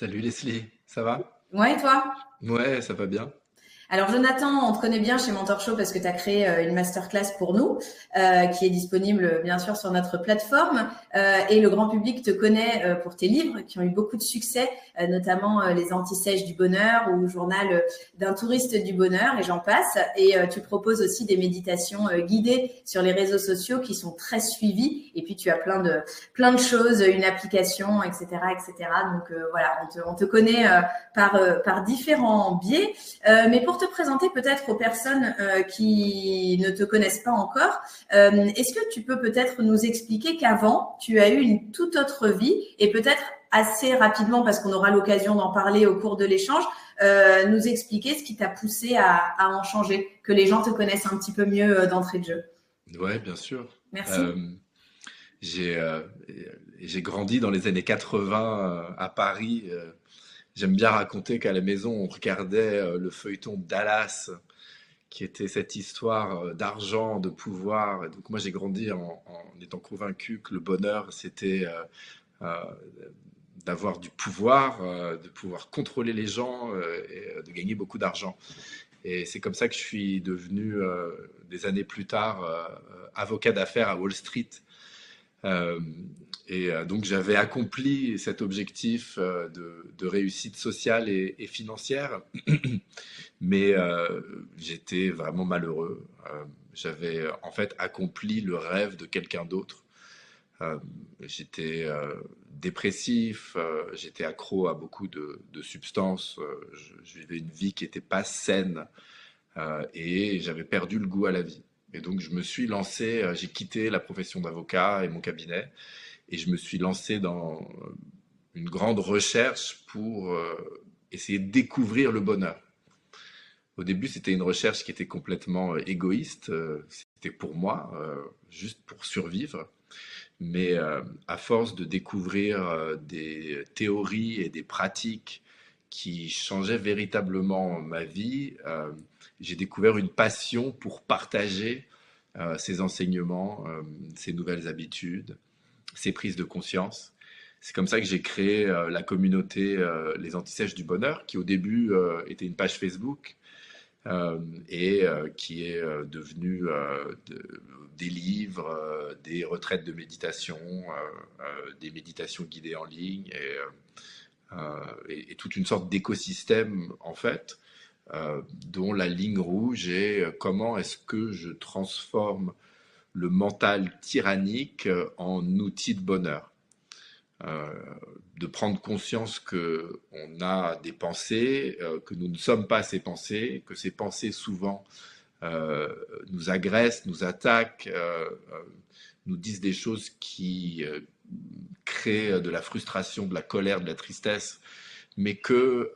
Salut Leslie, ça va? Ouais, et toi? Ouais, ça va bien. Alors Jonathan, on te connaît bien chez Mentor Show parce que tu as créé une masterclass pour nous, qui est disponible bien sûr sur notre plateforme. Et le grand public te connaît pour tes livres qui ont eu beaucoup de succès, notamment Les Anti-Sèches du Bonheur ou Journal d'un touriste du bonheur, et j'en passe. Et tu proposes aussi des méditations guidées sur les réseaux sociaux qui sont très suivies. Et puis tu as plein de choses, une application, etc., etc. Donc voilà, on te connaît par différents biais. Mais pour te présenter peut-être aux personnes qui ne te connaissent pas encore, est-ce que tu peux peut-être nous expliquer qu'avant, tu as eu une toute autre vie et peut-être assez rapidement, parce qu'on aura l'occasion d'en parler au cours de l'échange, nous expliquer ce qui t'a poussé à en changer, que les gens te connaissent un petit peu mieux d'entrée de jeu. Ouais, bien sûr. Merci. Euh, j'ai euh, j'ai grandi dans les années 80 à Paris. J'aime bien raconter qu'à la maison, on regardait le feuilleton Dallas, qui était cette histoire d'argent, de pouvoir. Et donc moi, j'ai grandi en étant convaincu que le bonheur, c'était euh, d'avoir du pouvoir, de pouvoir contrôler les gens et de gagner beaucoup d'argent. Et c'est comme ça que je suis devenu, des années plus tard, avocat d'affaires à Wall Street. Euh, donc j'avais accompli cet objectif de réussite sociale et financière, mais j'étais vraiment malheureux. J'avais en fait accompli le rêve de quelqu'un d'autre. Euh, J'étais dépressif, j'étais accro à beaucoup de substances, je vivais une vie qui n'était pas saine et j'avais perdu le goût à la vie. Et donc je me suis lancé, j'ai quitté la profession d'avocat et mon cabinet, et je me suis lancé dans une grande recherche pour essayer de découvrir le bonheur. Au début, c'était une recherche qui était complètement égoïste, c'était pour moi, juste pour survivre. Mais à force de découvrir des théories et des pratiques qui changeaient véritablement ma vie, j'ai découvert une passion pour partager ces enseignements, ces nouvelles habitudes, ces prises de conscience. C'est comme ça que j'ai créé la communauté Les Antisèches du Bonheur, qui au début était une page Facebook, et qui est devenu des livres, des retraites de méditation, des méditations guidées en ligne et toute une sorte d'écosystème en fait, dont la ligne rouge est comment est-ce que je transforme le mental tyrannique en outil de bonheur. Euh, de prendre conscience que on a des pensées, que nous ne sommes pas ces pensées, que ces pensées souvent euh, nous agressent, nous attaquent, nous disent des choses qui créent de la frustration, de la colère, de la tristesse, mais que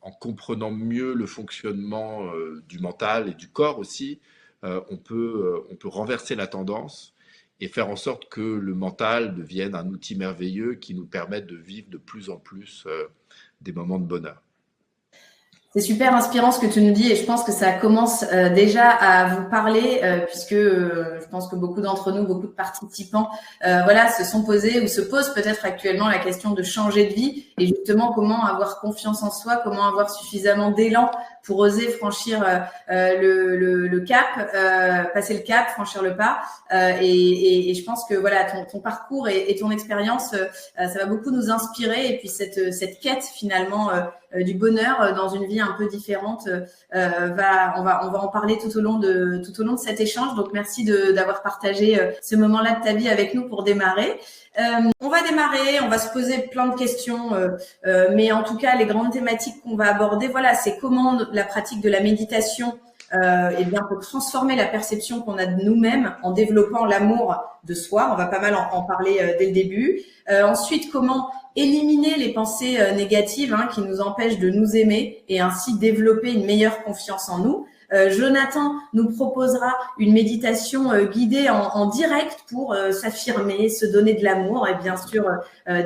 en comprenant mieux le fonctionnement du mental et du corps aussi, on peut renverser la tendance et faire en sorte que le mental devienne un outil merveilleux qui nous permette de vivre de plus en plus des moments de bonheur. C'est super inspirant ce que tu nous dis et je pense que ça commence déjà à vous parler puisque je pense que beaucoup d'entre nous, beaucoup de participants, voilà, se sont posés ou se posent peut-être actuellement la question de changer de vie et justement comment avoir confiance en soi, comment avoir suffisamment d'élan pour oser franchir le cap, passer le cap, franchir le pas. Et je pense que voilà, ton parcours et ton expérience, ça va beaucoup nous inspirer et puis cette quête finalement du bonheur dans une vie un peu différente. On va en parler tout au long de cet échange. Donc merci d'avoir partagé ce moment-là de ta vie avec nous pour démarrer. On va démarrer, on va se poser plein de questions, mais en tout cas les grandes thématiques qu'on va aborder, voilà, c'est comment la pratique de la méditation eh bien, peut transformer la perception qu'on a de nous-mêmes en développant l'amour de soi. On va pas mal en parler dès le début. Ensuite, comment éliminer les pensées négatives qui nous empêchent de nous aimer et ainsi développer une meilleure confiance en nous. Jonathan nous proposera une méditation guidée en direct pour s'affirmer, se donner de l'amour et bien sûr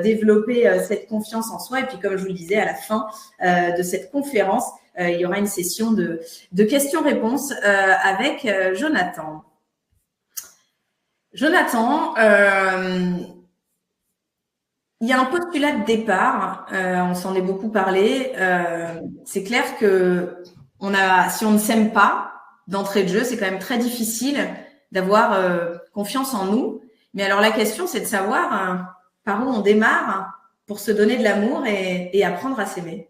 développer cette confiance en soi. Et puis comme je vous le disais, à la fin de cette conférence, il y aura une session de questions-réponses avec Jonathan. Jonathan, il y a un postulat de départ, on s'en est beaucoup parlé. C'est clair que si on ne s'aime pas d'entrée de jeu, c'est quand même très difficile d'avoir confiance en nous. Mais alors la question, c'est de savoir par où on démarre pour se donner de l'amour et apprendre à s'aimer.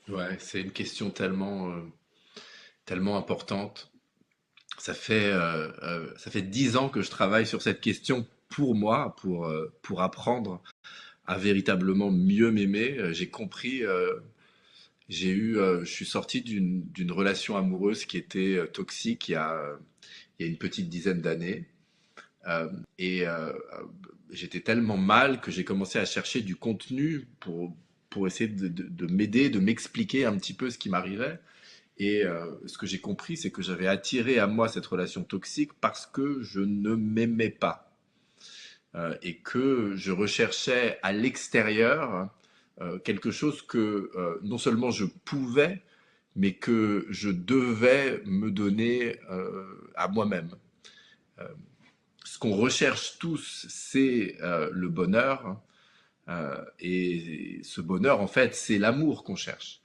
Ouais, c'est une question tellement importante. Ça fait 10 ans que je travaille sur cette question pour moi, pour apprendre à véritablement mieux m'aimer. J'ai compris, je suis sorti d'une relation amoureuse qui était toxique il y a une petite dizaine d'années. Euh, et j'étais tellement mal que j'ai commencé à chercher du contenu pour essayer de m'aider, de m'expliquer un petit peu ce qui m'arrivait. Et ce que j'ai compris, c'est que j'avais attiré à moi cette relation toxique parce que je ne m'aimais pas. Et que je recherchais à l'extérieur quelque chose que non seulement je pouvais, mais que je devais me donner à moi-même. Euh, Ce qu'on recherche tous, c'est le bonheur. Et ce bonheur, en fait, c'est l'amour qu'on cherche.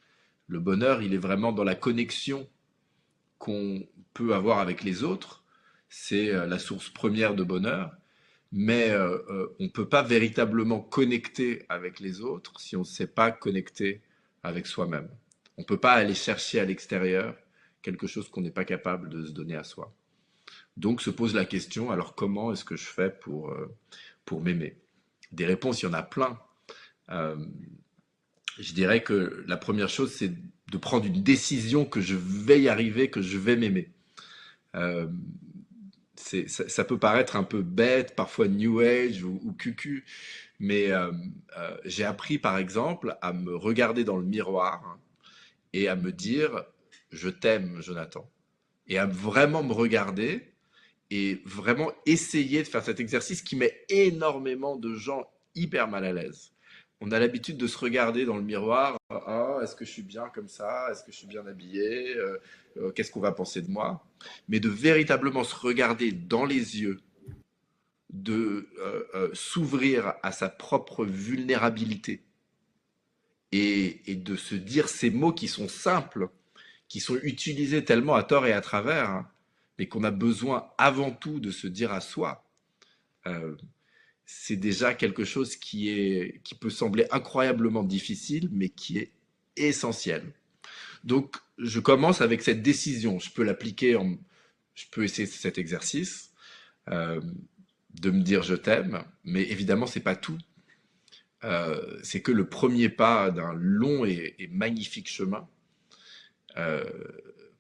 Le bonheur, il est vraiment dans la connexion qu'on peut avoir avec les autres. C'est la source première de bonheur. Mais on ne peut pas véritablement connecter avec les autres si on ne sait pas connecter avec soi-même. On ne peut pas aller chercher à l'extérieur quelque chose qu'on n'est pas capable de se donner à soi. Donc se pose la question, alors comment est-ce que je fais pour m'aimer? Des réponses, il y en a plein. Euh, je dirais que la première chose, c'est de prendre une décision que je vais y arriver, que je vais m'aimer. Euh, ça peut paraître un peu bête, parfois New Age ou cucu, mais j'ai appris par exemple à me regarder dans le miroir et à me dire je t'aime, Jonathan. Et à vraiment me regarder et vraiment essayer de faire cet exercice qui met énormément de gens hyper mal à l'aise. On a l'habitude de se regarder dans le miroir. Ah, est-ce que je suis bien comme ça? Est-ce que je suis bien habillé? Qu'est-ce qu'on va penser de moi? Mais de véritablement se regarder dans les yeux, de s'ouvrir à sa propre vulnérabilité et de se dire ces mots qui sont simples, qui sont utilisés tellement à tort et à travers, hein, mais qu'on a besoin avant tout de se dire à soi. Euh, c'est déjà quelque chose qui peut sembler incroyablement difficile, mais qui est essentiel. Donc, je commence avec cette décision. Je peux essayer cet exercice euh, de me dire je t'aime, mais évidemment, c'est pas tout. C'est que le premier pas d'un long et magnifique chemin. Euh,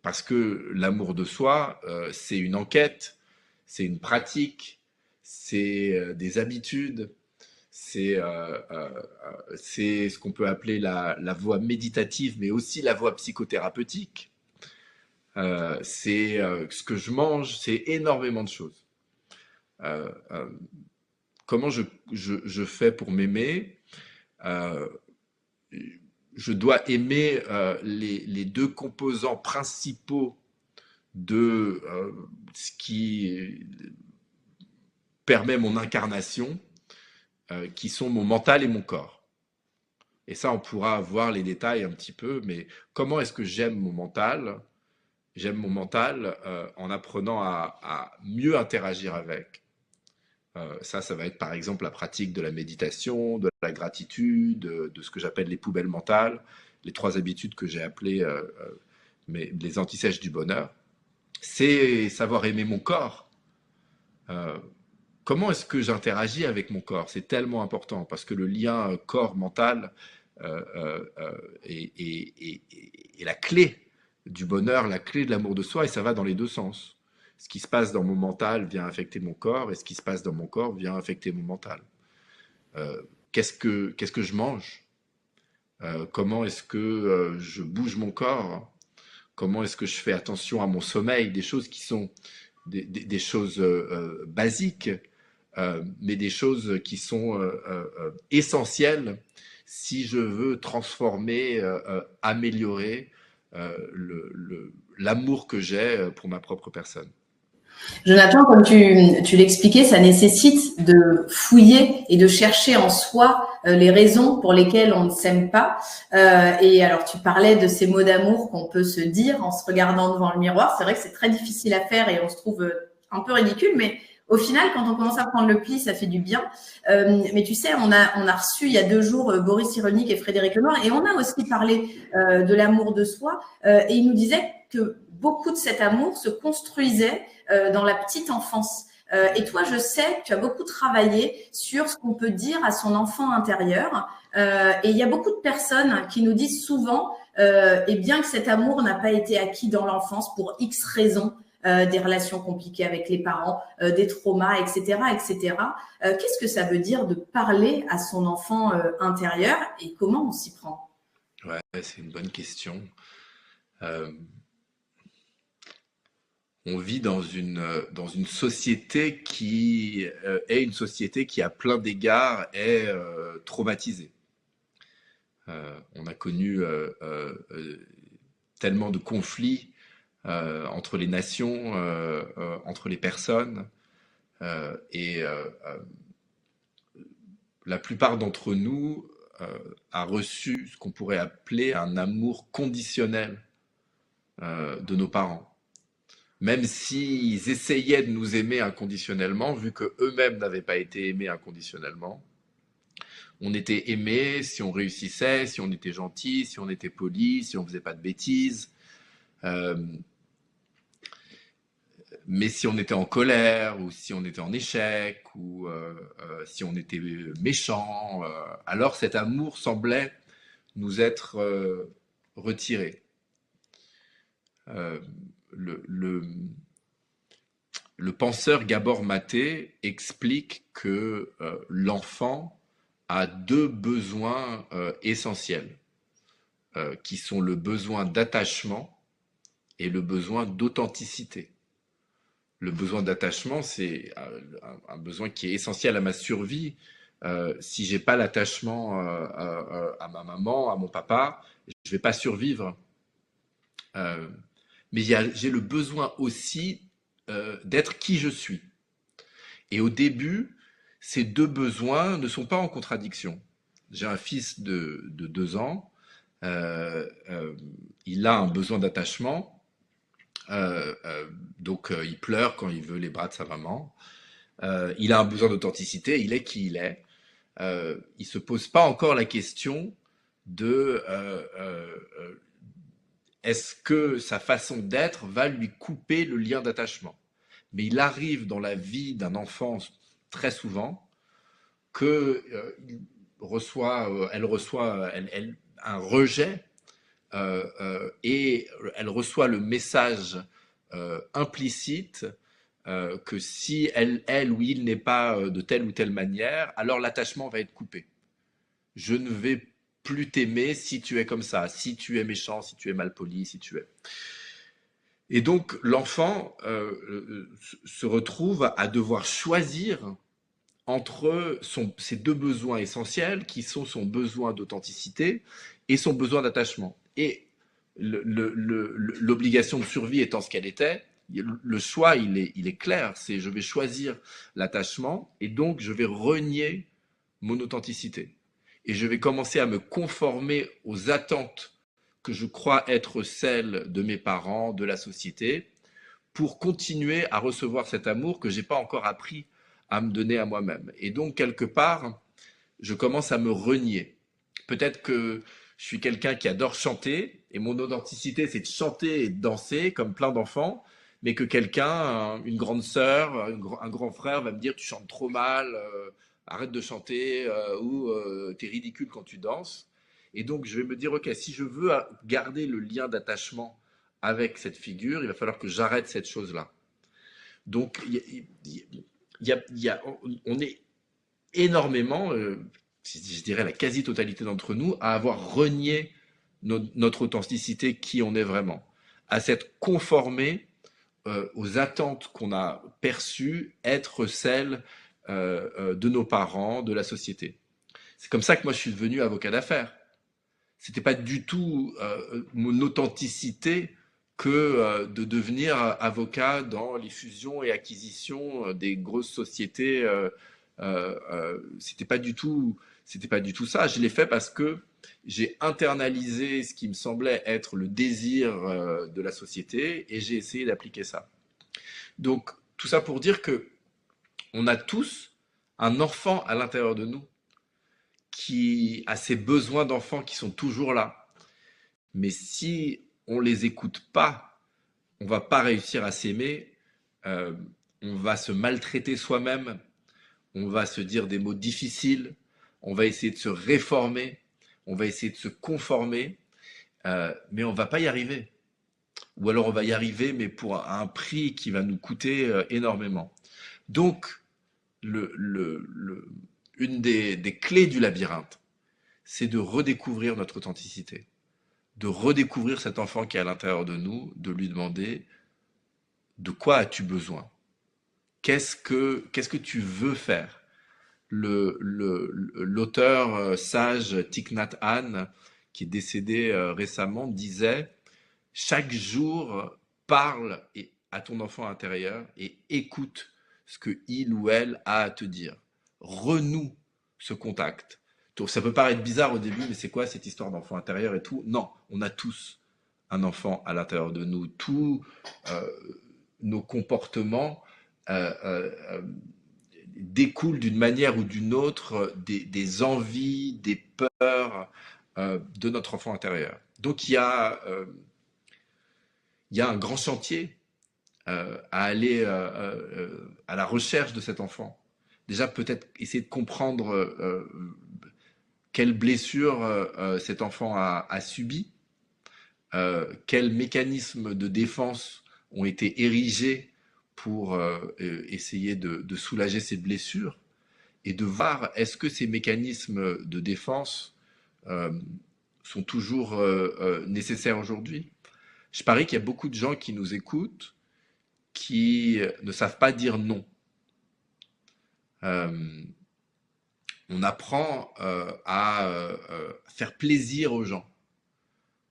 Parce que l'amour de soi, c'est une enquête, c'est une pratique, c'est des habitudes, c'est ce qu'on peut appeler la voie méditative, mais aussi la voie psychothérapeutique. C'est ce que je mange, c'est énormément de choses. Euh, euh, Comment je fais pour m'aimer? Euh, je dois aimer les deux composants principaux de ce qui permet mon incarnation, qui sont mon mental et mon corps. Et ça, on pourra voir les détails un petit peu, mais comment est-ce que j'aime mon mental? J'aime mon mental en apprenant à mieux interagir avec. Ça va être par exemple la pratique de la méditation, de la gratitude, de ce que j'appelle les poubelles mentales, les 3 habitudes que j'ai appelées les antisèches du bonheur. C'est savoir aimer mon corps. Euh, Comment est-ce que j'interagis avec mon corps? C'est tellement important parce que le lien corps-mental est la clé du bonheur, la clé de l'amour de soi, et ça va dans les deux sens. Ce qui se passe dans mon mental vient affecter mon corps, et ce qui se passe dans mon corps vient affecter mon mental. Euh, qu'est-ce que je mange? Comment est-ce que je bouge mon corps? Comment est-ce que je fais attention à mon sommeil? Des choses qui sont des choses basiques, mais des choses qui sont essentielles si je veux transformer, améliorer l'amour que j'ai pour ma propre personne. Jonathan, comme tu l'expliquais, ça nécessite de fouiller et de chercher en soi les raisons pour lesquelles on ne s'aime pas. Et alors, tu parlais de ces mots d'amour qu'on peut se dire en se regardant devant le miroir. C'est vrai que c'est très difficile à faire et on se trouve un peu ridicule, mais au final, quand on commence à prendre le pli, ça fait du bien. Mais tu sais, on a reçu il y a 2 jours Boris Cyrulnik et Frédéric Lenoir, et on a aussi parlé de l'amour de soi. Et ils nous disaient que beaucoup de cet amour se construisait dans la petite enfance. Et toi, je sais que tu as beaucoup travaillé sur ce qu'on peut dire à son enfant intérieur. Et il y a beaucoup de personnes qui nous disent souvent, et bien que cet amour n'a pas été acquis dans l'enfance pour X raisons, des relations compliquées avec les parents, des traumas, etc., etc. Qu'est-ce que ça veut dire de parler à son enfant intérieur et comment on s'y prend? Ouais, c'est une bonne question. Euh, on vit dans une société qui est une société qui, à plein d'égards, est traumatisée. On a connu tellement de conflits entre les nations, entre les personnes, et la plupart d'entre nous a reçu ce qu'on pourrait appeler un amour conditionnel de nos parents. Même s'ils essayaient de nous aimer inconditionnellement, vu qu'eux-mêmes n'avaient pas été aimés inconditionnellement, on était aimé si on réussissait, si on était gentil, si on était poli, si on faisait pas de bêtises. Euh, mais si on était en colère, ou si on était en échec, ou si on était méchant, alors cet amour semblait nous être retiré. Euh, le, le, le penseur Gabor Maté explique que l'enfant a 2 besoins essentiels, qui sont le besoin d'attachement et le besoin d'authenticité. Le besoin d'attachement, c'est un besoin qui est essentiel à ma survie. Si j'ai pas l'attachement à ma maman, à mon papa, je vais pas survivre. Euh, mais j'ai le besoin aussi d'être qui je suis. Et au début, ces 2 besoins ne sont pas en contradiction. J'ai un fils de 2 ans, il a un besoin d'attachement, donc il pleure quand il veut les bras de sa maman. Il a un besoin d'authenticité, il est qui il est. Il se pose pas encore la question de est-ce que sa façon d'être va lui couper le lien d'attachement. Mais il arrive dans la vie d'un enfant très souvent que elle reçoit un rejet et elle reçoit le message implicite que si elle ou il n'est pas de telle ou telle manière, alors l'attachement va être coupé. Je ne vais plus t'aimer si tu es comme ça, si tu es méchant, si tu es malpoli, si tu es. Et donc l'enfant se retrouve à devoir choisir entre ses 2 besoins essentiels, qui sont son besoin d'authenticité et son besoin d'attachement. Et l'obligation de survie étant ce qu'elle était, le choix, il est clair, c'est je vais choisir l'attachement et donc je vais renier mon authenticité. Et je vais commencer à me conformer aux attentes que je crois être celles de mes parents, de la société, pour continuer à recevoir cet amour que j'ai pas encore appris à me donner à moi-même. Et donc, quelque part, je commence à me renier. Peut-être que je suis quelqu'un qui adore chanter, et mon authenticité, c'est de chanter et de danser comme plein d'enfants, mais que quelqu'un, une grande sœur, un grand frère va me dire tu chantes trop mal, arrête de chanter, ou t'es ridicule quand tu danses. Et donc, je vais me dire, ok, si je veux garder le lien d'attachement avec cette figure, il va falloir que j'arrête cette chose-là. Donc, on est énormément, je dirais la quasi-totalité d'entre nous, à avoir renié notre authenticité, qui on est vraiment, à s'être conformé aux attentes qu'on a perçues être celles de nos parents, de la société. C'est comme ça que moi je suis devenu avocat d'affaires. C'était pas du tout mon authenticité que de devenir avocat dans les fusions et acquisitions des grosses sociétés. C'était pas du tout ça. Je l'ai fait parce que j'ai internalisé ce qui me semblait être le désir de la société et j'ai essayé d'appliquer ça. Donc, tout ça pour dire que on a tous un enfant à l'intérieur de nous qui a ses besoins d'enfant qui sont toujours là. Mais si on les écoute pas, on va pas réussir à s'aimer, on va se maltraiter soi-même, on va se dire des mots difficiles, on va essayer de se réformer, on va essayer de se conformer, mais on va pas y arriver. Ou alors on va y arriver, mais pour un prix qui va nous coûter énormément. Donc, une des clés du labyrinthe, c'est de redécouvrir notre authenticité, de redécouvrir cet enfant qui est à l'intérieur de nous, de lui demander de quoi as-tu besoin? Qu'est-ce que tu veux faire? L'auteur sage Thich Nhat Hanh, qui est décédé récemment, disait chaque jour parle à ton enfant intérieur et écoute ce que il ou elle a à te dire. Renoue ce contact. Donc, ça peut paraître bizarre au début, mais c'est quoi cette histoire d'enfant intérieur et tout? Non, on a tous un enfant à l'intérieur de nous. Tous nos comportements découlent d'une manière ou d'une autre des envies, des peurs de notre enfant intérieur. Donc il y a un grand chantier à aller à la recherche de cet enfant. Déjà peut-être essayer de comprendre quelle blessure cet enfant a subi, quels mécanismes de défense ont été érigés pour essayer de soulager ces blessures et de voir est-ce que ces mécanismes de défense sont toujours nécessaires aujourd'hui. Je parie qu'il y a beaucoup de gens qui nous écoutent qui ne savent pas dire non. On apprend à faire plaisir aux gens.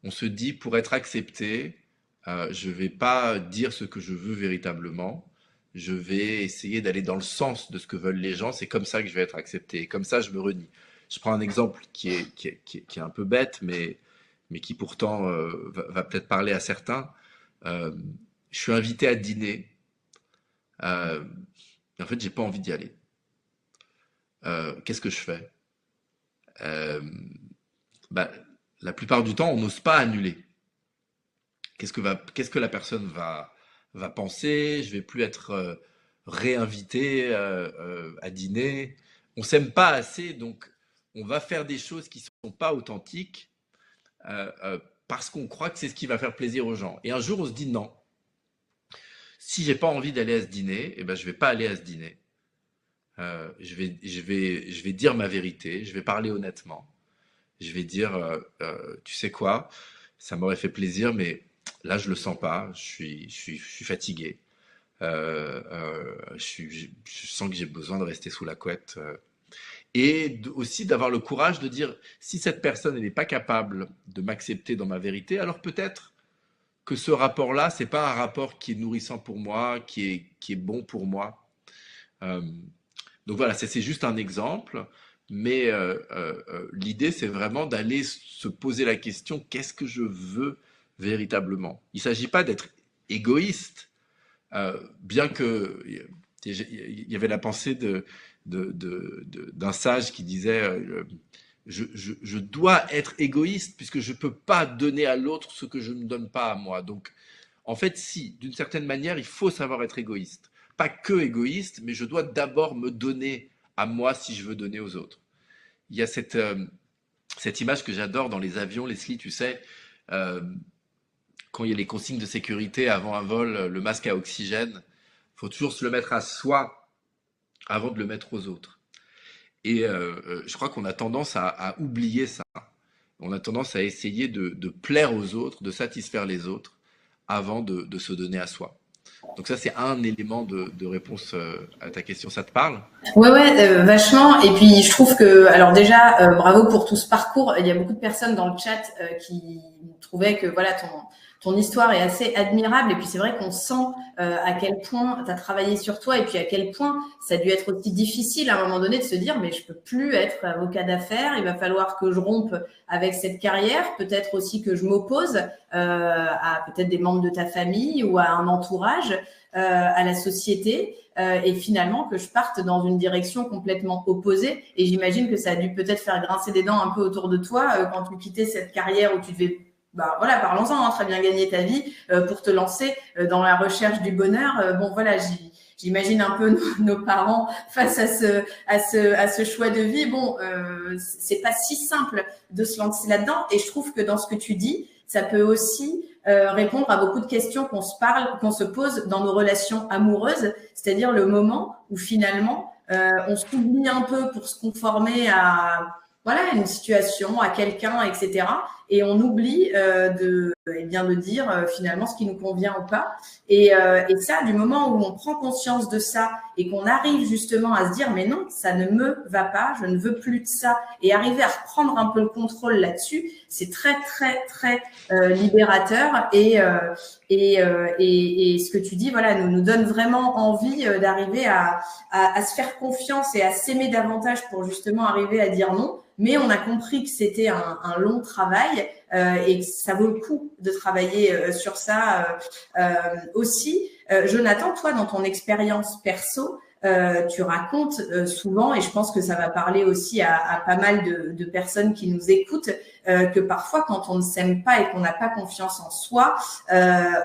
On se dit, pour être accepté, je ne vais pas dire ce que je veux véritablement. Je vais essayer d'aller dans le sens de ce que veulent les gens. C'est comme ça que je vais être accepté. Et comme ça, je me renie. Je prends un exemple qui est un peu bête, mais qui pourtant va peut-être parler à certains. Je suis invité à dîner. Et en fait, j'ai pas envie d'y aller. Qu'est-ce que je fais? La plupart du temps, on n'ose pas annuler. Qu'est-ce que la personne va penser? Je vais plus être réinvité à dîner. On s'aime pas assez, donc on va faire des choses qui sont pas authentiques parce qu'on croit que c'est ce qui va faire plaisir aux gens. Et un jour, on se dit non. Si j'ai pas envie d'aller à ce dîner, eh ben je vais pas aller à ce dîner. Je vais dire ma vérité. Je vais parler honnêtement. Je vais dire, tu sais quoi, ça m'aurait fait plaisir, mais là je le sens pas. Je suis fatigué. Je sens que j'ai besoin de rester sous la couette. Et aussi d'avoir le courage de dire, si cette personne n'est pas capable de m'accepter dans ma vérité, alors peut-être que ce rapport-là, c'est pas un rapport qui est nourrissant pour moi, qui est bon pour moi. Donc voilà, c'est juste un exemple, mais l'idée, c'est vraiment d'aller se poser la question, qu'est-ce que je veux véritablement? Il ne s'agit pas d'être égoïste, bien que il y avait la pensée d'un sage qui disait je dois être égoïste puisque je ne peux pas donner à l'autre ce que je ne donne pas à moi. Donc, en fait, si, d'une certaine manière, il faut savoir être égoïste. Pas que égoïste, mais je dois d'abord me donner à moi si je veux donner aux autres. Il y a cette image que j'adore dans les avions, Leslie, tu sais, quand il y a les consignes de sécurité avant un vol, le masque à oxygène, il faut toujours se le mettre à soi avant de le mettre aux autres. Et je crois qu'on a tendance à oublier ça. On a tendance à essayer de plaire aux autres, de satisfaire les autres, avant de se donner à soi. Donc ça, c'est un élément de réponse à ta question. Ça te parle? Ouais, vachement. Et puis je trouve que, alors déjà, bravo pour tout ce parcours. Il y a beaucoup de personnes dans le chat qui trouvais que voilà, ton histoire est assez admirable. Et puis c'est vrai qu'on sent à quel point tu as travaillé sur toi et puis à quel point ça a dû être aussi difficile à un moment donné de se dire mais je peux plus être avocat d'affaires, il va falloir que je rompe avec cette carrière, peut-être aussi que je m'oppose à peut-être des membres de ta famille ou à un entourage, à la société. Et finalement que je parte dans une direction complètement opposée. Et j'imagine que ça a dû peut-être faire grincer des dents un peu autour de toi quand tu quittais cette carrière où tu devais, bah voilà, parlons-en, très bien gagner ta vie pour te lancer dans la recherche du bonheur. Bon voilà, j'imagine un peu nos parents face à ce choix de vie. Bon, c'est pas si simple de se lancer là-dedans. Et je trouve que dans ce que tu dis, ça peut aussi répondre à beaucoup de questions qu'on se pose dans nos relations amoureuses, c'est-à-dire le moment où finalement on s'oublie un peu pour se conformer à voilà une situation, à quelqu'un, etc. Et on oublie de dire finalement ce qui nous convient ou pas. Et ça, du moment où on prend conscience de ça et qu'on arrive justement à se dire mais non, ça ne me va pas, je ne veux plus de ça, et arriver à reprendre un peu le contrôle là-dessus, c'est très très très libérateur. Et ce que tu dis, voilà, nous donne vraiment envie d'arriver à se faire confiance et à s'aimer davantage pour justement arriver à dire non. Mais on a compris que c'était un long travail et que ça vaut le coup de travailler sur ça aussi. Jonathan, toi, dans ton expérience perso, tu racontes souvent, et je pense que ça va parler aussi à pas mal de personnes qui nous écoutent, que parfois, quand on ne s'aime pas et qu'on n'a pas confiance en soi,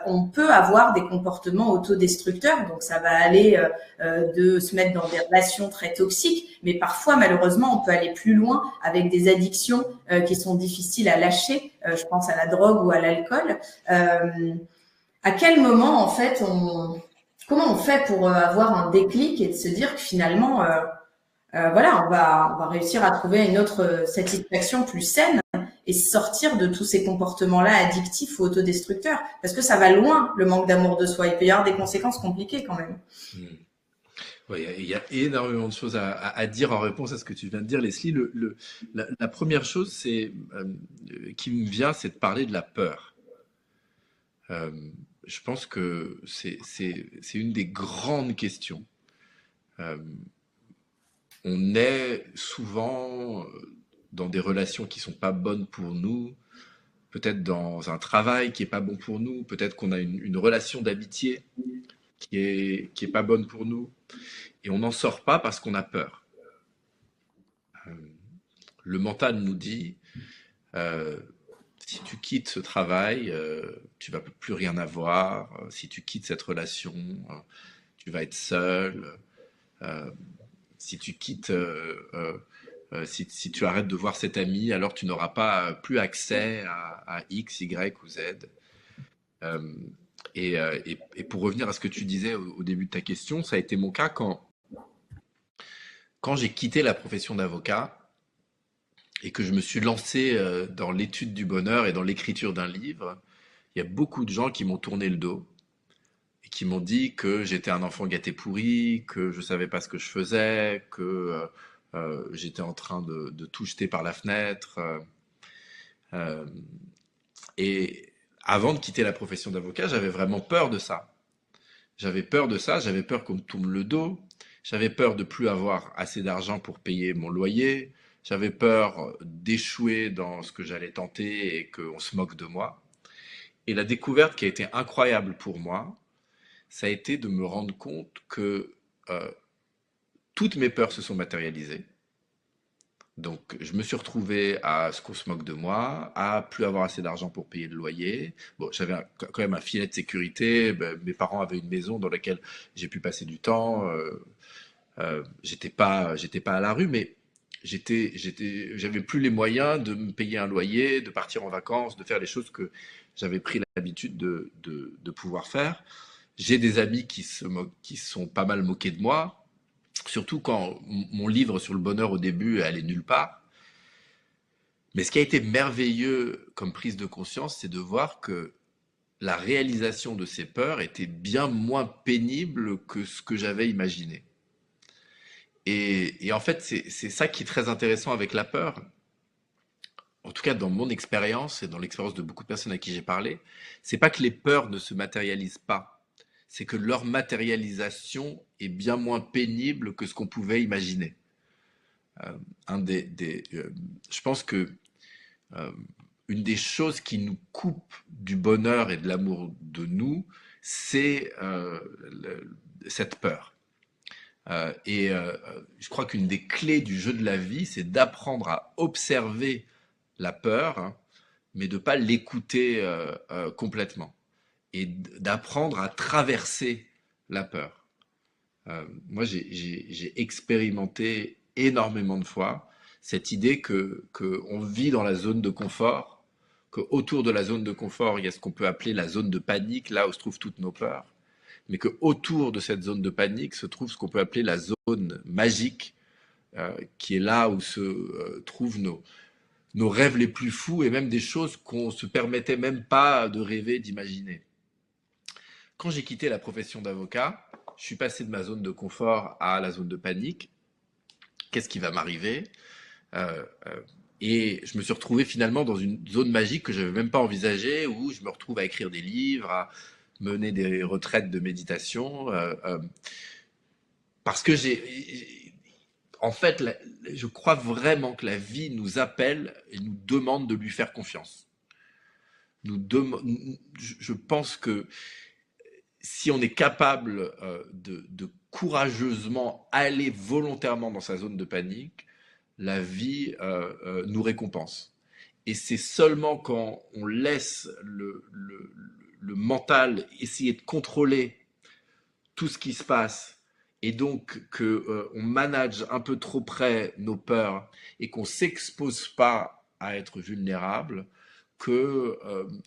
on peut avoir des comportements autodestructeurs. Donc, ça va aller de se mettre dans des relations très toxiques, mais parfois, malheureusement, on peut aller plus loin avec des addictions qui sont difficiles à lâcher. Je pense à la drogue ou à l'alcool. À quel moment, en fait, comment on fait pour avoir un déclic et de se dire que finalement, voilà, on va réussir à trouver une autre satisfaction plus saine et sortir de tous ces comportements-là addictifs ou autodestructeurs? Parce que ça va loin, le manque d'amour de soi. Il peut y avoir des conséquences compliquées quand même. Ouais, il y a énormément de choses à dire en réponse à ce que tu viens de dire, Leslie. La première chose qui me vient, c'est de parler de la peur. Euh, je pense que c'est une des grandes questions. Euh, on est souvent dans des relations qui sont pas bonnes pour nous, peut-être dans un travail qui est pas bon pour nous, peut-être qu'on a une relation d'amitié qui est pas bonne pour nous, et on n'en sort pas parce qu'on a peur. Euh, le mental nous dit, euh, si tu quittes ce travail, tu vas plus rien avoir. Si tu quittes cette relation, tu vas être seul. Euh, si tu quittes, si tu arrêtes de voir cet ami, alors tu n'auras pas plus accès à X, Y ou Z. Euh, et pour revenir à ce que tu disais au début de ta question, ça a été mon cas quand j'ai quitté la profession d'avocat et que je me suis lancé dans l'étude du bonheur et dans l'écriture d'un livre. Il y a beaucoup de gens qui m'ont tourné le dos et qui m'ont dit que j'étais un enfant gâté pourri, que je savais pas ce que je faisais, que j'étais en train de tout jeter par la fenêtre. Euh, et avant de quitter la profession d'avocat, j'avais vraiment peur de ça. J'avais peur de ça, j'avais peur qu'on me tourne le dos, j'avais peur de plus avoir assez d'argent pour payer mon loyer, j'avais peur d'échouer dans ce que j'allais tenter et qu'on se moque de moi. Et la découverte qui a été incroyable pour moi, ça a été de me rendre compte que euh, toutes mes peurs se sont matérialisées. Donc, je me suis retrouvé à ce qu'on se moque de moi, à plus avoir assez d'argent pour payer le loyer. Bon, j'avais quand même un filet de sécurité. Ben, mes parents avaient une maison dans laquelle j'ai pu passer du temps. J'étais pas à la rue, mais j'avais plus les moyens de me payer un loyer, de partir en vacances, de faire les choses que j'avais pris l'habitude de pouvoir faire. J'ai des amis qui se sont pas mal moqués de moi, surtout quand mon livre sur le bonheur au début allait nulle part. Mais ce qui a été merveilleux comme prise de conscience, c'est de voir que la réalisation de ces peurs était bien moins pénible que ce que j'avais imaginé. Et en fait, c'est ça qui est très intéressant avec la peur. en tout cas dans mon expérience et dans l'expérience de beaucoup de personnes à qui j'ai parlé, c'est pas que les peurs ne se matérialisent pas, c'est que leur matérialisation est bien moins pénible que ce qu'on pouvait imaginer. Euh, je pense que euh, une des choses qui nous coupe du bonheur et de l'amour de nous, c'est cette peur. Je crois qu'une des clés du jeu de la vie, c'est d'apprendre à observer la peur, hein, mais de ne pas l'écouter complètement. Et d'apprendre à traverser la peur. Moi, j'ai expérimenté énormément de fois cette idée que on vit dans la zone de confort, qu'autour de la zone de confort, il y a ce qu'on peut appeler la zone de panique, là où se trouvent toutes nos peurs, mais qu'autour de cette zone de panique se trouve ce qu'on peut appeler la zone magique, qui est là où se trouvent nos rêves les plus fous et même des choses qu'on se permettait même pas de rêver, d'imaginer. Quand j'ai quitté la profession d'avocat, je suis passé de ma zone de confort à la zone de panique. Qu'est-ce qui va m'arriver? Et je me suis retrouvé finalement dans une zone magique que je n'avais même pas envisagée, où je me retrouve à écrire des livres, à mener des retraites de méditation, parce que en fait, je crois vraiment que la vie nous appelle et nous demande de lui faire confiance. Je pense que si on est capable de courageusement aller volontairement dans sa zone de panique, la vie nous récompense. Et c'est seulement quand on laisse le mental essayer de contrôler tout ce qui se passe et donc qu'on manage un peu trop près nos peurs et qu'on s'expose pas à être vulnérable, que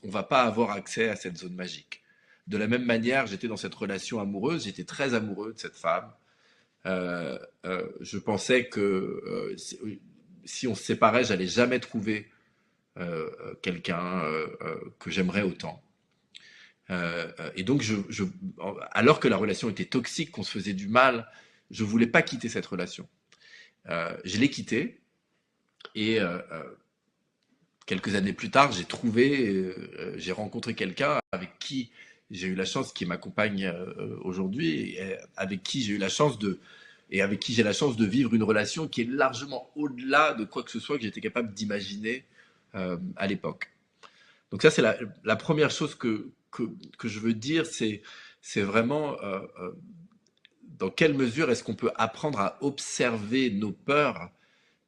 on va pas avoir accès à cette zone magique. De la même manière, j'étais dans cette relation amoureuse, j'étais très amoureux de cette femme. Je pensais que si on se séparait, j'allais jamais trouver quelqu'un que j'aimerais autant. Et donc, alors que la relation était toxique, qu'on se faisait du mal, je voulais pas quitter cette relation. Je l'ai quittée et quelques années plus tard, j'ai rencontré quelqu'un avec qui j'ai eu la chance, qui m'accompagne aujourd'hui, et avec qui j'ai eu la chance et avec qui j'ai la chance de vivre une relation qui est largement au-delà de quoi que ce soit que j'étais capable d'imaginer à l'époque. Donc ça, c'est la première chose que je veux dire, c'est vraiment dans quelle mesure est-ce qu'on peut apprendre à observer nos peurs,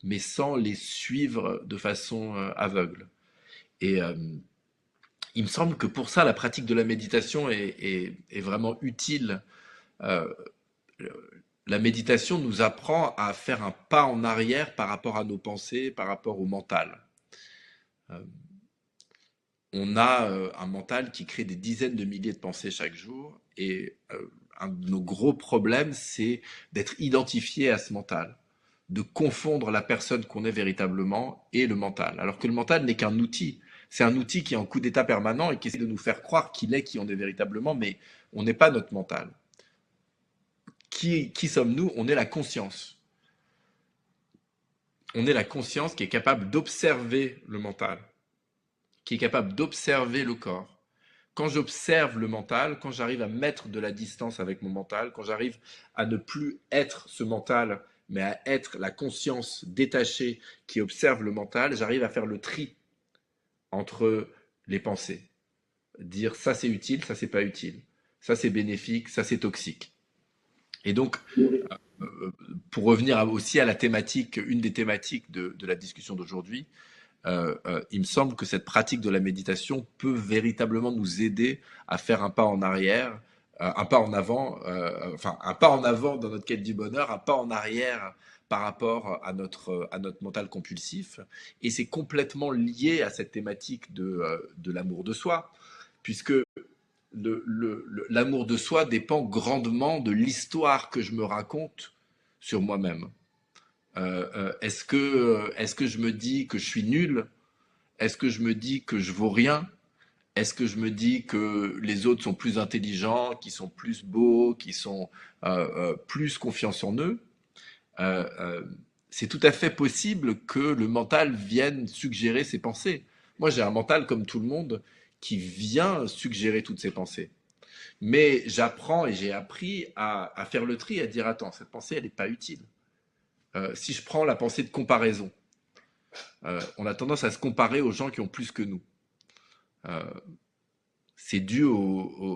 mais sans les suivre de façon aveugle. Et il me semble que pour ça, la pratique de la méditation est vraiment utile. Euh, la méditation nous apprend à faire un pas en arrière par rapport à nos pensées, par rapport au mental. Euh, on a un mental qui crée des dizaines de milliers de pensées chaque jour et un de nos gros problèmes, c'est d'être identifié à ce mental, de confondre la personne qu'on est véritablement et le mental. Alors que le mental n'est qu'un outil. C'est un outil qui est en coup d'état permanent et qui essaie de nous faire croire qu'il est qui on est véritablement, mais on n'est pas notre mental. Qui sommes-nous? On est la conscience. On est la conscience qui est capable d'observer le mental, qui est capable d'observer le corps. Quand j'observe le mental, quand j'arrive à mettre de la distance avec mon mental, quand j'arrive à ne plus être ce mental, mais à être la conscience détachée qui observe le mental, j'arrive à faire le tri entre les pensées. Dire ça c'est utile, ça c'est pas utile. Ça c'est bénéfique, ça c'est toxique. Et donc, pour revenir aussi à la thématique, une des thématiques de la discussion d'aujourd'hui, il me semble que cette pratique de la méditation peut véritablement nous aider à faire un pas en arrière, un pas en avant, enfin un pas en avant dans notre quête du bonheur, un pas en arrière par rapport à notre mental compulsif. Et c'est complètement lié à cette thématique de l'amour de soi, puisque l'amour de soi dépend grandement de l'histoire que je me raconte sur moi-même. Est-ce que je me dis que je suis nul? Est-ce que je me dis que je vaux rien? Est-ce que je me dis que les autres sont plus intelligents, qui sont plus beaux, qui sont plus confiants en eux? euh, euh, c'est tout à fait possible que le mental vienne suggérer ses pensées. Moi, j'ai un mental comme tout le monde qui vient suggérer toutes ses pensées. Mais j'apprends et j'ai appris à faire le tri, à dire, attends, cette pensée, elle n'est pas utile. Si je prends la pensée de comparaison, on a tendance à se comparer aux gens qui ont plus que nous. Euh, c'est dû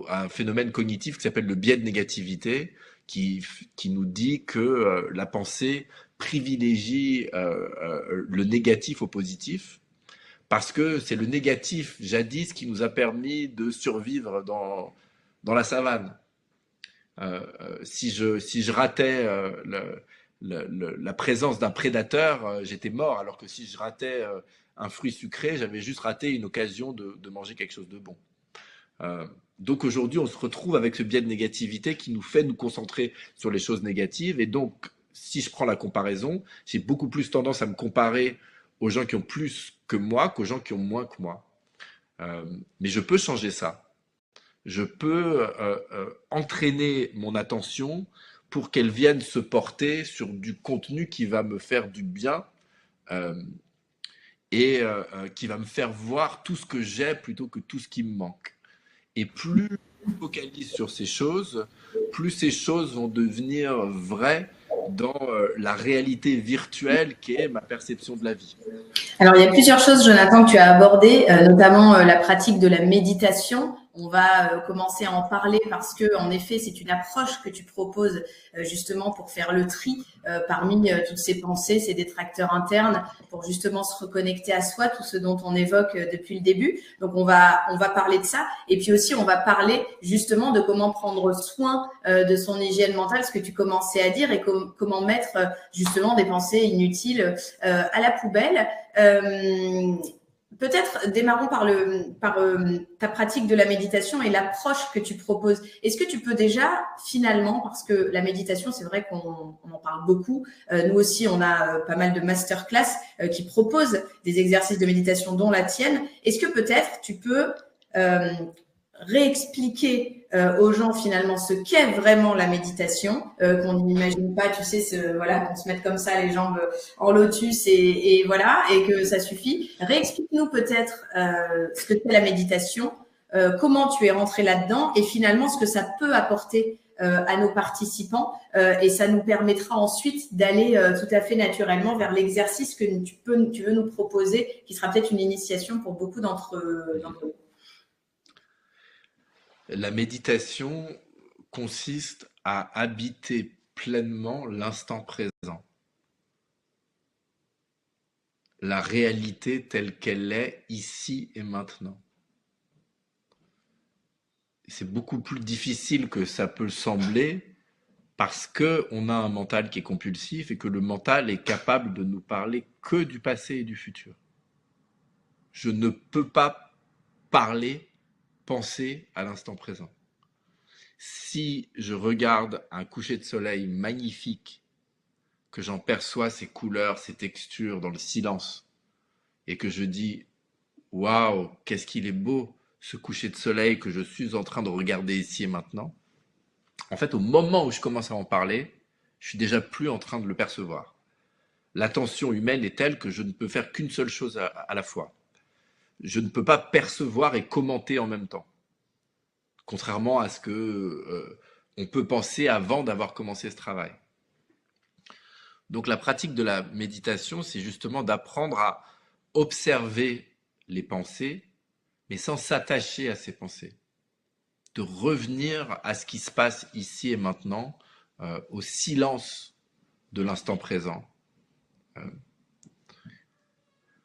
à un phénomène cognitif qui s'appelle le biais de négativité, qui nous dit que la pensée privilégie le négatif au positif, parce que c'est le négatif jadis qui nous a permis de survivre dans la savane. Si je ratais la présence d'un prédateur, j'étais mort, alors que si je ratais un fruit sucré, j'avais juste raté une occasion de manger quelque chose de bon. Donc aujourd'hui, on se retrouve avec ce biais de négativité qui nous fait nous concentrer sur les choses négatives. Et donc, si je prends la comparaison, j'ai beaucoup plus tendance à me comparer aux gens qui ont plus que moi qu'aux gens qui ont moins que moi. Mais je peux changer ça. Je peux entraîner mon attention pour qu'elle vienne se porter sur du contenu qui va me faire du bien euh, et qui va me faire voir tout ce que j'ai plutôt que tout ce qui me manque. Et plus je focalise sur ces choses, plus ces choses vont devenir vraies dans la réalité virtuelle qui est ma perception de la vie. Alors, il y a plusieurs choses, Jonathan, que tu as abordées, notamment la pratique de la méditation. On va commencer à en parler parce que, en effet, c'est une approche que tu proposes justement pour faire le tri parmi toutes ces pensées, ces détracteurs internes, pour justement se reconnecter à soi, tout ce dont on évoque depuis le début. Donc, on va parler de ça. Et puis aussi, on va parler justement de comment prendre soin de son hygiène mentale, ce que tu commençais à dire, et comment mettre justement des pensées inutiles à la poubelle. Peut-être démarrons par ta pratique de la méditation et l'approche que tu proposes. Est-ce que tu peux déjà, finalement, parce que la méditation, c'est vrai qu'on en parle beaucoup, nous aussi, on a pas mal de masterclass qui proposent des exercices de méditation, dont la tienne. Est-ce que peut-être tu peux réexpliquer aux gens finalement ce qu'est vraiment la méditation, qu'on n'imagine pas, tu sais, voilà, qu'on se mette comme ça les jambes en lotus et voilà, et que ça suffit. Réexplique-nous peut-être ce que c'est la méditation, comment tu es rentré là-dedans et finalement ce que ça peut apporter à nos participants et ça nous permettra ensuite d'aller tout à fait naturellement vers l'exercice que tu veux nous proposer, qui sera peut-être une initiation pour beaucoup d'entre eux. La méditation consiste à habiter pleinement l'instant présent, la réalité telle qu'elle est ici et maintenant. C'est beaucoup plus difficile que ça peut le sembler parce qu'on a un mental qui est compulsif et que le mental est capable de nous parler que du passé et du futur. Je ne peux pas parler, penser à l'instant présent. Si je regarde un coucher de soleil magnifique, que j'en perçois ses couleurs, ses textures dans le silence, et que je dis « Waouh, qu'est-ce qu'il est beau, ce coucher de soleil que je suis en train de regarder ici et maintenant », en fait, au moment où je commence à en parler, je suis déjà plus en train de le percevoir. L'attention humaine est telle que je ne peux faire qu'une seule chose à la fois. Je ne peux pas percevoir et commenter en même temps. Contrairement à ce que on peut penser avant d'avoir commencé ce travail. Donc la pratique de la méditation, c'est justement d'apprendre à observer les pensées, mais sans s'attacher à ces pensées. De revenir à ce qui se passe ici et maintenant, au silence de l'instant présent.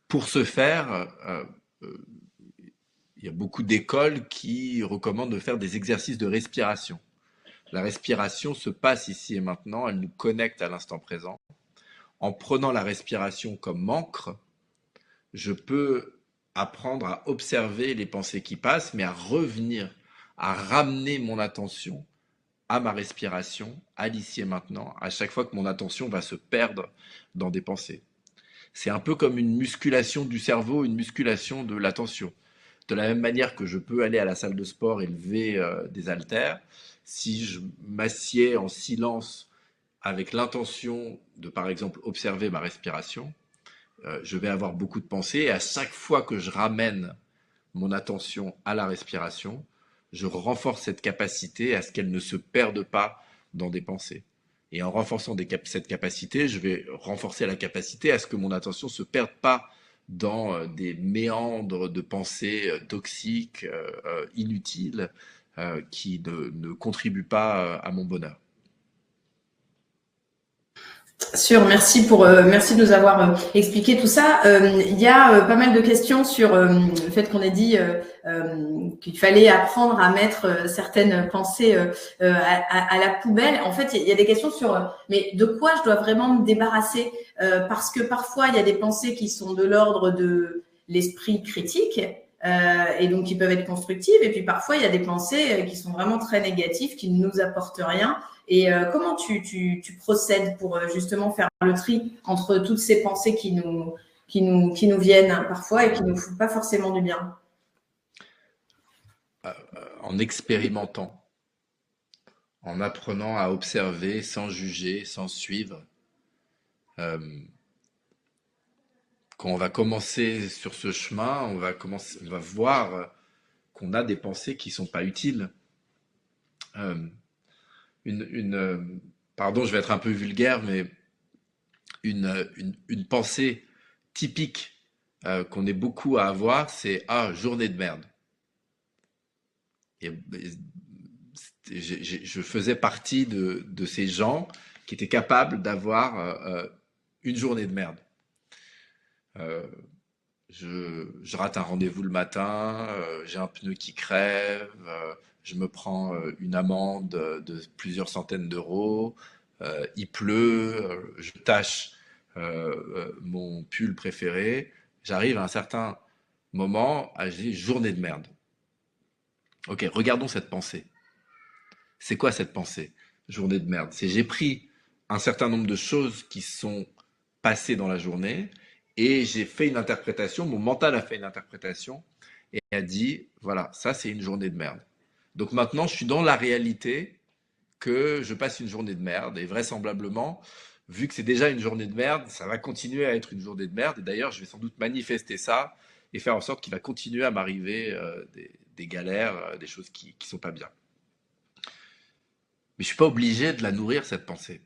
Pour ce faire, il y a beaucoup d'écoles qui recommandent de faire des exercices de respiration. La respiration se passe ici et maintenant, elle nous connecte à l'instant présent. En prenant la respiration comme ancre, je peux apprendre à observer les pensées qui passent, mais à revenir, à ramener mon attention à ma respiration, à l'ici et maintenant, à chaque fois que mon attention va se perdre dans des pensées. C'est un peu comme une musculation du cerveau, une musculation de l'attention. De la même manière que je peux aller à la salle de sport et lever des haltères, si je m'assieds en silence avec l'intention de, par exemple, observer ma respiration, je vais avoir beaucoup de pensées et à chaque fois que je ramène mon attention à la respiration, je renforce cette capacité à ce qu'elle ne se perde pas dans des pensées. Et en renforçant cette capacité, je vais renforcer la capacité à ce que mon attention ne se perde pas dans des méandres de pensées toxiques, inutiles, qui ne contribuent pas à mon bonheur. Sûr, merci de nous avoir expliqué tout ça. Il y a pas mal de questions sur le fait qu'on ait dit qu'il fallait apprendre à mettre certaines pensées à la poubelle. En fait, il y a des questions sur mais de quoi je dois vraiment me débarrasser parce que parfois il y a des pensées qui sont de l'ordre de l'esprit critique. Et donc qui peuvent être constructives, et puis parfois il y a des pensées qui sont vraiment très négatives, qui ne nous apportent rien. Et comment tu procèdes pour justement faire le tri entre toutes ces pensées qui nous viennent parfois et qui ne nous font pas forcément du bien? En expérimentant, en apprenant à observer sans juger, sans suivre. Euh, Quand on va commencer sur ce chemin, on va voir qu'on a des pensées qui sont pas utiles. Euh, une, une, euh, Pardon, je vais être un peu vulgaire, mais une pensée typique qu'on est beaucoup à avoir, c'est ah, journée de merde. Je faisais partie de ces gens qui étaient capables d'avoir une journée de merde. Euh, je rate un rendez-vous le matin, j'ai un pneu qui crève, je me prends une amende de plusieurs centaines d'euros, il pleut, je tâche mon pull préféré. J'arrive à un certain moment à dire journée de merde. Ok, regardons cette pensée. C'est quoi cette pensée? Journée de merde. C'est j'ai pris un certain nombre de choses qui sont passées dans la journée et j'ai fait une interprétation, mon mental a fait une interprétation et a dit, voilà, ça c'est une journée de merde. Donc maintenant, je suis dans la réalité que je passe une journée de merde et vraisemblablement, vu que c'est déjà une journée de merde, ça va continuer à être une journée de merde et d'ailleurs, je vais sans doute manifester ça et faire en sorte qu'il va continuer à m'arriver des galères, des choses qui sont pas bien. Mais je suis pas obligé de la nourrir, cette pensée.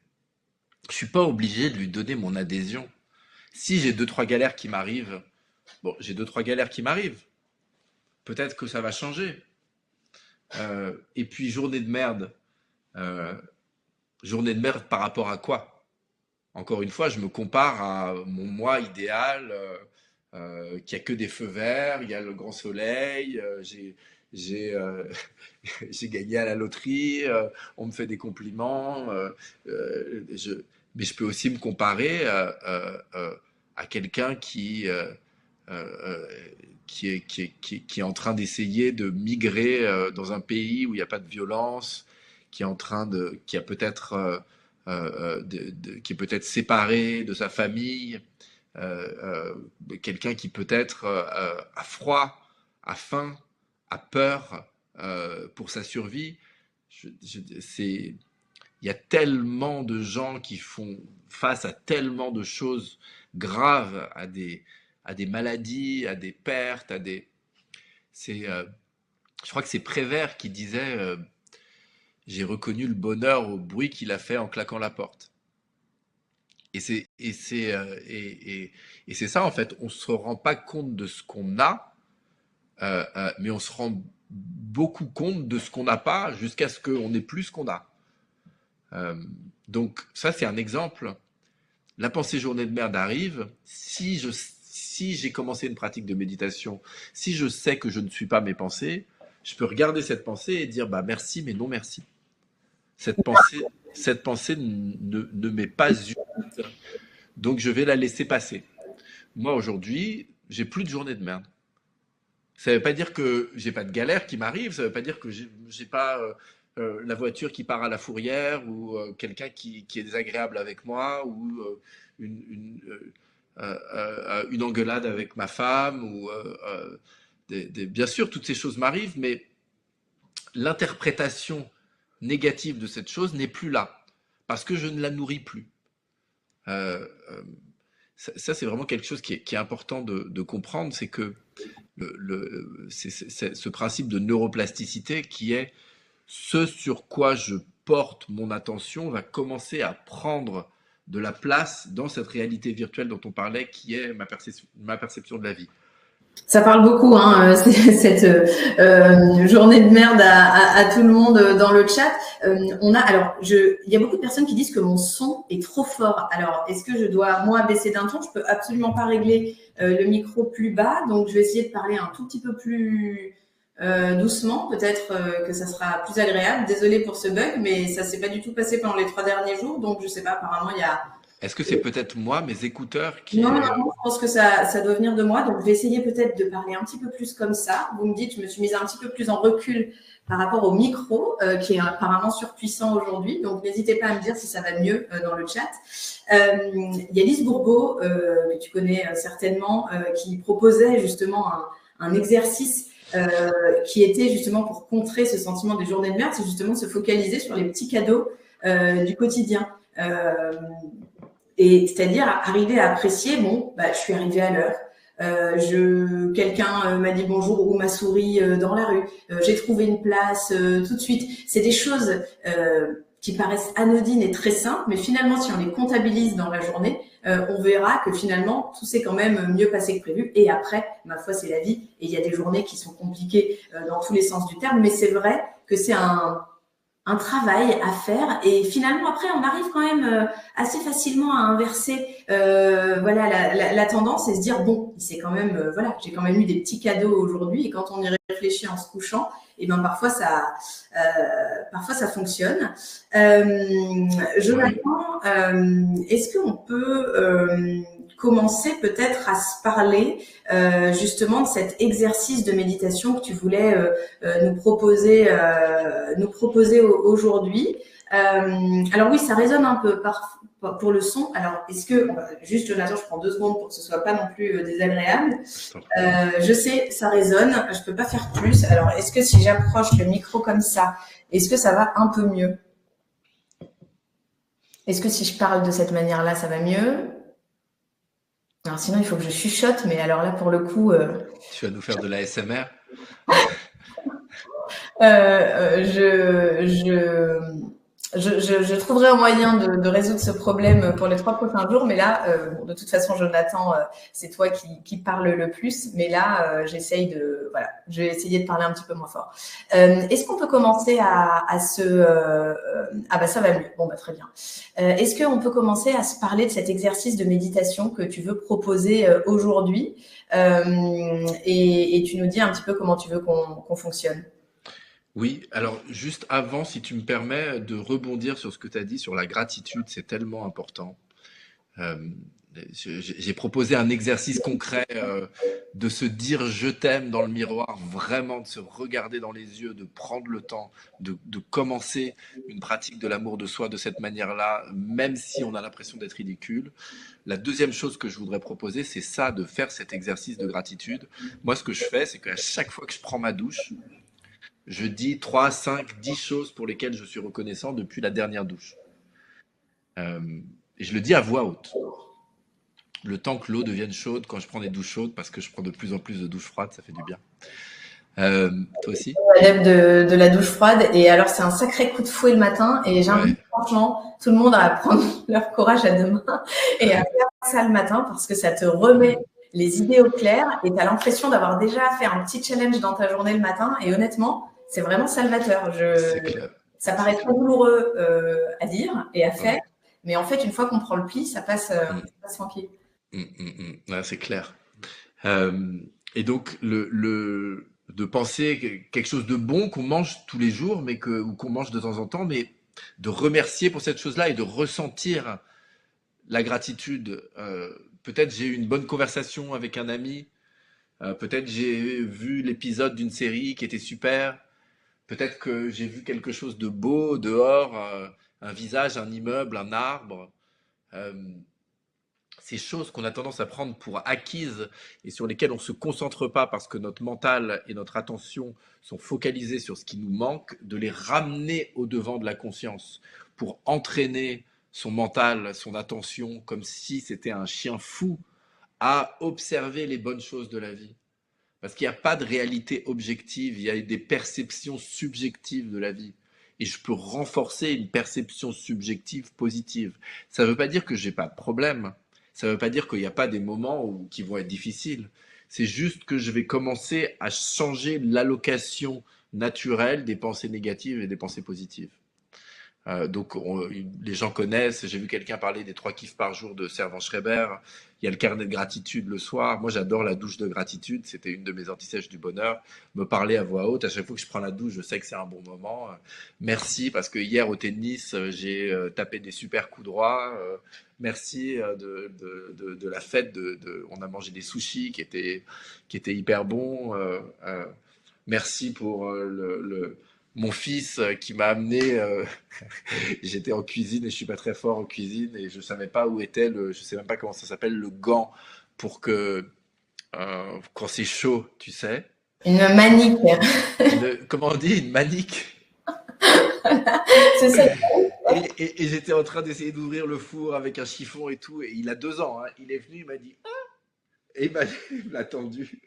Je suis pas obligé de lui donner mon adhésion. Si j'ai deux, trois galères qui m'arrivent, bon, j'ai deux, trois galères qui m'arrivent. Peut-être que ça va changer. Et puis, euh, journée de merde par rapport à quoi? Encore une fois, je me compare à mon moi idéal, qui a que des feux verts, il y a le grand soleil, j'ai j'ai gagné à la loterie, on me fait des compliments. Mais je peux aussi me comparer à quelqu'un euh, qui est en train d'essayer de migrer dans un pays où il n'y a pas de violence, qui a peut-être qui est peut-être séparé de sa famille, quelqu'un qui peut-être a froid, a faim, a peur pour sa survie. Il y a tellement de gens qui font face à tellement de choses graves, à des maladies, à des pertes, je crois que c'est Prévert qui disait j'ai reconnu le bonheur au bruit qu'il a fait en claquant la porte. Et c'est ça en fait, on se rend pas compte de ce qu'on a, mais on se rend beaucoup compte de ce qu'on n'a pas jusqu'à ce qu'on ait plus ce qu'on a. Euh, donc ça c'est un exemple. La pensée journée de merde arrive. Si j'ai commencé une pratique de méditation, si je sais que je ne suis pas mes pensées, je peux regarder cette pensée et dire bah merci mais non merci. Cette pensée, cette pensée ne m'est pas utile, donc je vais la laisser passer. Moi aujourd'hui, j'ai plus de journée de merde. Ça ne veut pas dire que j'ai pas de galère qui m'arrive, ça ne veut pas dire que j'ai pas la voiture qui part à la fourrière ou quelqu'un qui est désagréable avec moi ou une engueulade avec ma femme ou bien sûr toutes ces choses m'arrivent, mais l'interprétation négative de cette chose n'est plus là parce que je ne la nourris plus. Euh, euh, ça, c'est vraiment quelque chose qui est important de comprendre, c'est que c'est ce principe de neuroplasticité qui est ce sur quoi je porte mon attention va commencer à prendre de la place dans cette réalité virtuelle dont on parlait, qui est ma perception de la vie. Ça parle beaucoup, hein, cette journée de merde à tout le monde dans le chat. Il y a beaucoup de personnes qui disent que mon son est trop fort. Alors, est-ce que je dois moi baisser d'un ton? Je peux absolument pas régler le micro plus bas, donc je vais essayer de parler un tout petit peu plus doucement. Peut-être que ça sera plus agréable. Désolée pour ce bug, mais ça s'est pas du tout passé pendant les 3 derniers jours, donc je sais pas. Apparemment, il y a Est-ce que c'est peut-être moi, mes écouteurs qui... non, je pense que ça doit venir de moi. Donc, je vais essayer peut-être de parler un petit peu plus comme ça. Vous me dites, je me suis mise un petit peu plus en recul par rapport au micro, qui est apparemment surpuissant aujourd'hui. Donc, n'hésitez pas à me dire si ça va mieux dans le chat. Il y a Lise Bourbeau, que tu connais certainement, qui proposait justement un exercice qui était justement pour contrer ce sentiment des journées de merde, c'est justement se focaliser sur les petits cadeaux du quotidien. Et c'est-à-dire arriver à apprécier, bon, je suis arrivée à l'heure. Quelqu'un m'a dit bonjour ou m'a souri dans la rue. J'ai trouvé une place tout de suite. C'est des choses qui paraissent anodines et très simples, mais finalement, si on les comptabilise dans la journée, on verra que finalement, tout s'est quand même mieux passé que prévu. Et après, ma foi, c'est la vie. Et il y a des journées qui sont compliquées dans tous les sens du terme, mais c'est vrai que c'est un travail à faire et finalement après on arrive quand même assez facilement à inverser la tendance et se dire bon c'est quand même j'ai quand même eu des petits cadeaux aujourd'hui et quand on y réfléchit en se couchant et ben parfois ça fonctionne. Jonathan, est-ce qu'on peut commencer peut-être à se parler justement de cet exercice de méditation que tu voulais nous proposer aujourd'hui. Alors oui, ça résonne un peu pour le son. Alors, est-ce que, juste Jonathan, je prends 2 secondes pour que ce soit pas non plus désagréable. Je sais, ça résonne, je peux pas faire plus. Alors, est-ce que si j'approche le micro comme ça, est-ce que ça va un peu mieux? Est-ce que si je parle de cette manière-là, ça va mieux? Alors sinon, il faut que je chuchote, mais alors là, pour le coup... Tu vas nous faire de l'ASMR? Je trouverai un moyen de résoudre ce problème pour les 3 prochains jours, mais là, de toute façon, Jonathan, c'est toi qui parle le plus, mais là, je vais essayer de parler un petit peu moins fort. Est-ce qu'on peut commencer à se... ça va mieux, bon, très bien. Est-ce qu'on peut commencer à se parler de cet exercice de méditation que tu veux proposer aujourd'hui et tu nous dis un petit peu comment tu veux qu'on fonctionne? Oui, alors juste avant, si tu me permets de rebondir sur ce que tu as dit sur la gratitude, c'est tellement important. Euh, j'ai proposé un exercice concret de se dire je t'aime dans le miroir, vraiment de se regarder dans les yeux, de prendre le temps, de commencer une pratique de l'amour de soi de cette manière-là, même si on a l'impression d'être ridicule. La deuxième chose que je voudrais proposer, c'est ça, de faire cet exercice de gratitude. Moi, ce que je fais, c'est qu'à chaque fois que je prends ma douche, je dis 3, 5, 10 choses pour lesquelles je suis reconnaissant depuis la dernière douche. Et je le dis à voix haute. Le temps que l'eau devienne chaude quand je prends des douches chaudes, parce que je prends de plus en plus de douches froides, ça fait du bien. Toi aussi? Adepte de la douche froide. Et alors, c'est un sacré coup de fouet le matin. Et j'invite franchement tout le monde à prendre leur courage à 2 mains et à faire ça le matin parce que ça te remet les idées au clair et tu as l'impression d'avoir déjà fait un petit challenge dans ta journée le matin. Et honnêtement, c'est vraiment salvateur. Ça paraît très douloureux à dire et à faire. Mais en fait, une fois qu'on prend le pli, ça passe tranquille. Ouais, c'est clair. Et donc, de penser quelque chose de bon qu'on mange tous les jours, ou qu'on mange de temps en temps, mais de remercier pour cette chose-là et de ressentir la gratitude. Peut-être j'ai eu une bonne conversation avec un ami, peut-être j'ai vu l'épisode d'une série qui était super, peut-être que j'ai vu quelque chose de beau dehors, un visage, un immeuble, un arbre. Ces choses qu'on a tendance à prendre pour acquises et sur lesquelles on ne se concentre pas parce que notre mental et notre attention sont focalisés sur ce qui nous manque, de les ramener au devant de la conscience pour entraîner son mental, son attention, comme si c'était un chien fou, à observer les bonnes choses de la vie. Parce qu'il n'y a pas de réalité objective, il y a des perceptions subjectives de la vie. Et je peux renforcer une perception subjective positive. Ça ne veut pas dire que j'ai pas de problème. Ça ne veut pas dire qu'il n'y a pas des moments qui vont être difficiles. C'est juste que je vais commencer à changer l'allocation naturelle des pensées négatives et des pensées positives. Donc les gens connaissent, j'ai vu quelqu'un parler des 3 kiffs par jour de Servan-Schreiber, il y a le carnet de gratitude le soir, moi j'adore la douche de gratitude, c'était une de mes antisèches du bonheur, me parler à voix haute, à chaque fois que je prends la douche, je sais que c'est un bon moment, merci parce que hier au tennis, j'ai tapé des super coups droits, merci de la fête, on a mangé des sushis qui étaient hyper bons, merci pour mon fils qui m'a amené. J'étais en cuisine et je suis pas très fort en cuisine et je savais pas où était je sais même pas comment ça s'appelle, le gant pour que quand c'est chaud, tu sais. Une manique. Comment on dit, une manique. C'est ça. Et j'étais en train d'essayer d'ouvrir le four avec un chiffon et tout. Et il a 2 ans, hein. Il est venu, il m'a dit et il m'a tendu.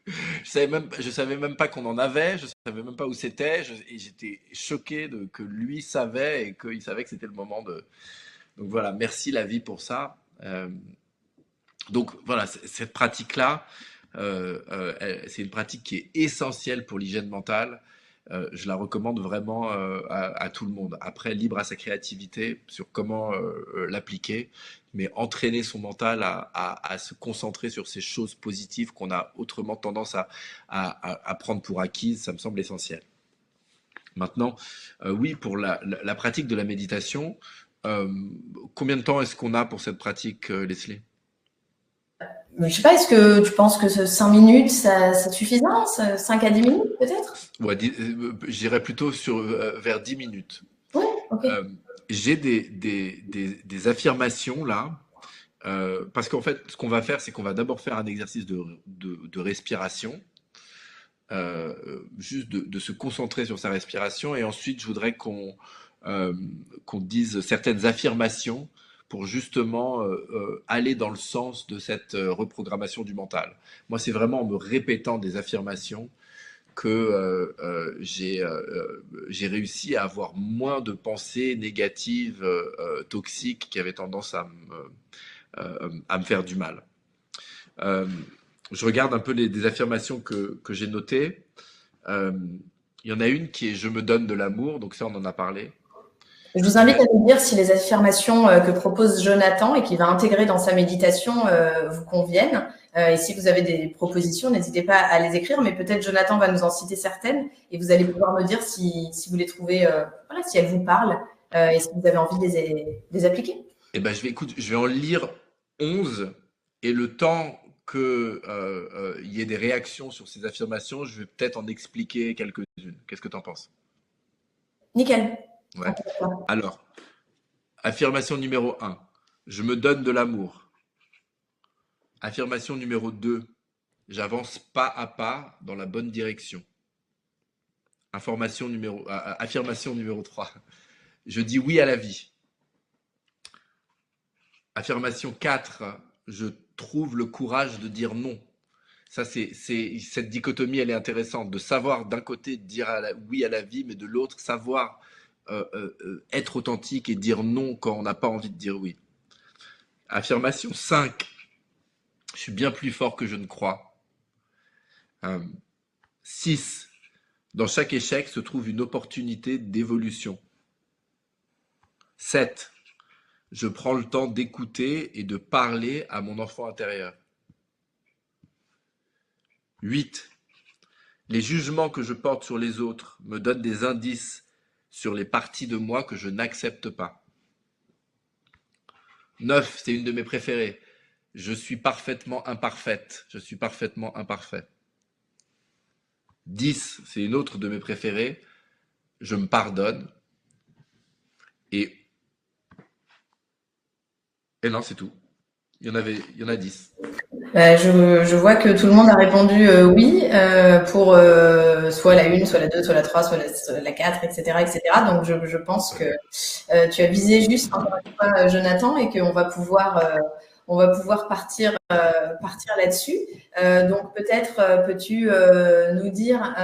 Je savais même pas qu'on en avait, je savais même pas où c'était, et j'étais choqué que lui savait et qu'il savait que c'était le moment de. Donc voilà, merci la vie pour ça. Donc voilà, cette pratique-là, c'est une pratique qui est essentielle pour l'hygiène mentale. Je la recommande vraiment à tout le monde. Après, libre à sa créativité sur comment l'appliquer, mais entraîner son mental à se concentrer sur ces choses positives qu'on a autrement tendance à prendre pour acquises, ça me semble essentiel. Maintenant, oui, pour la pratique de la méditation, euh, combien de temps est-ce qu'on a pour cette pratique, Leslie? Je sais pas, est-ce que tu penses que 5 minutes, c'est suffisant? 5 à 10 minutes peut-être? Ouais, j'irais plutôt vers 10 minutes. Oui, ok. J'ai des affirmations là, parce qu'en fait, ce qu'on va faire, c'est qu'on va d'abord faire un exercice de respiration, juste de se concentrer sur sa respiration, et ensuite, je voudrais euh, qu'on dise certaines affirmations pour justement aller dans le sens de cette reprogrammation du mental. Moi, c'est vraiment en me répétant des affirmations que j'ai réussi à avoir moins de pensées négatives, toxiques, qui avaient tendance à me faire du mal. Euh, je regarde un peu des affirmations que j'ai notées. Euh, Il y en a une qui est je me donne de l'amour, donc ça on en a parlé. Je vous Il y invite a- à me dire si les affirmations que propose Jonathan et qu'il va intégrer dans sa méditation vous conviennent. Et si vous avez des propositions, n'hésitez pas à les écrire, mais peut-être Jonathan va nous en citer certaines et vous allez pouvoir me dire si vous les trouvez, voilà, si elles vous parlent et si vous avez envie de les appliquer. Eh ben, je vais en lire 11 et le temps que il y ait des réactions sur ces affirmations, je vais peut-être en expliquer quelques-unes. Qu'est-ce que tu en penses? Nickel. Ouais. Alors, affirmation numéro 1. Je me donne de l'amour. Affirmation numéro 2. J'avance pas à pas dans la bonne direction. Affirmation numéro 3. Je dis oui à la vie. Affirmation 4. Je trouve le courage de dire non. Ça, cette dichotomie, elle est intéressante. De savoir d'un côté dire oui à la vie, mais de l'autre, savoir être authentique et dire non quand on n'a pas envie de dire oui. Affirmation 5. Je suis bien plus fort que je ne crois. 6. Dans chaque échec se trouve une opportunité d'évolution. 7. Je prends le temps d'écouter et de parler à mon enfant intérieur. 8. Les jugements que je porte sur les autres me donnent des indices sur les parties de moi que je n'accepte pas. 9. C'est une de mes préférées. Je suis parfaitement imparfaite. Je suis parfaitement imparfait. 10. C'est une autre de mes préférées. Je me pardonne. Et non, c'est tout. Il y en a 10. Je vois que tout le monde a répondu oui pour soit la 1, soit la 2, soit la 3, soit la 4, etc., etc. Donc je pense que tu as visé juste encore une fois, Jonathan, et on va pouvoir partir là-dessus. Donc peut-être peux-tu nous dire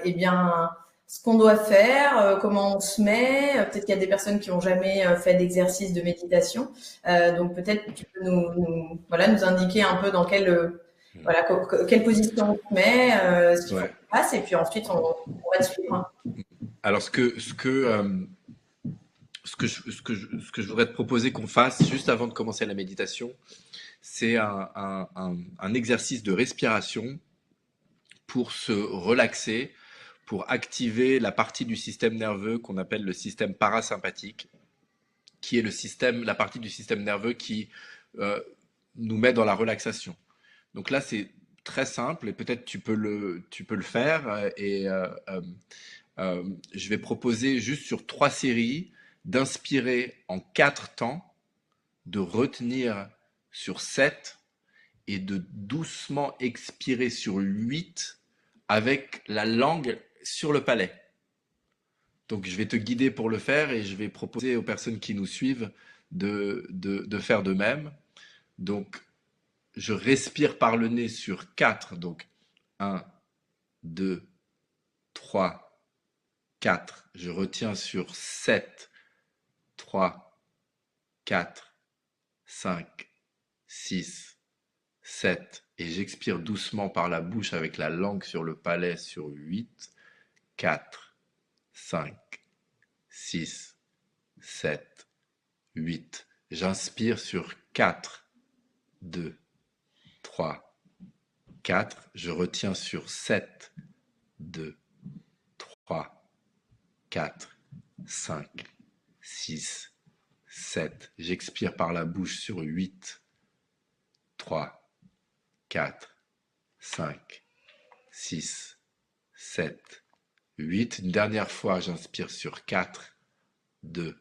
eh bien ce qu'on doit faire, comment on se met. Peut-être qu'il y a des personnes qui n'ont jamais fait d'exercice de méditation. Donc peut-être tu peux voilà, nous indiquer un peu dans voilà, quelle position on se met, ce qu'il faut Ouais. qu'on fasse, et puis ensuite on va te suivre. Alors, ce que je voudrais te proposer qu'on fasse juste avant de commencer la méditation, c'est un exercice de respiration pour se relaxer, pour activer la partie du système nerveux qu'on appelle le système parasympathique, qui est la partie du système nerveux qui euh, nous met dans la relaxation. Donc là, c'est très simple et peut-être tu peux le faire. Je vais proposer juste sur 3 séries d'inspirer en 4 temps, de retenir sur 7 et de doucement expirer sur 8 avec la langue sur le palais. Donc je vais te guider pour le faire et je vais proposer aux personnes qui nous suivent de faire de même. Donc je respire par le nez sur 4. Donc 1, 2, 3, 4. Je retiens sur 7, 3, 4, 5, 6, 7. Et j'expire doucement par la bouche avec la langue sur le palais sur 8, 4, 5, 6, 7, 8. J'inspire sur 4, 2, 3, 4. Je retiens sur 7, 2, 3, 4, 5, 6, 7. J'expire par la bouche sur 8, 3, 4, 5, 6, 7, 8. Une dernière fois, j'inspire sur 4, 2,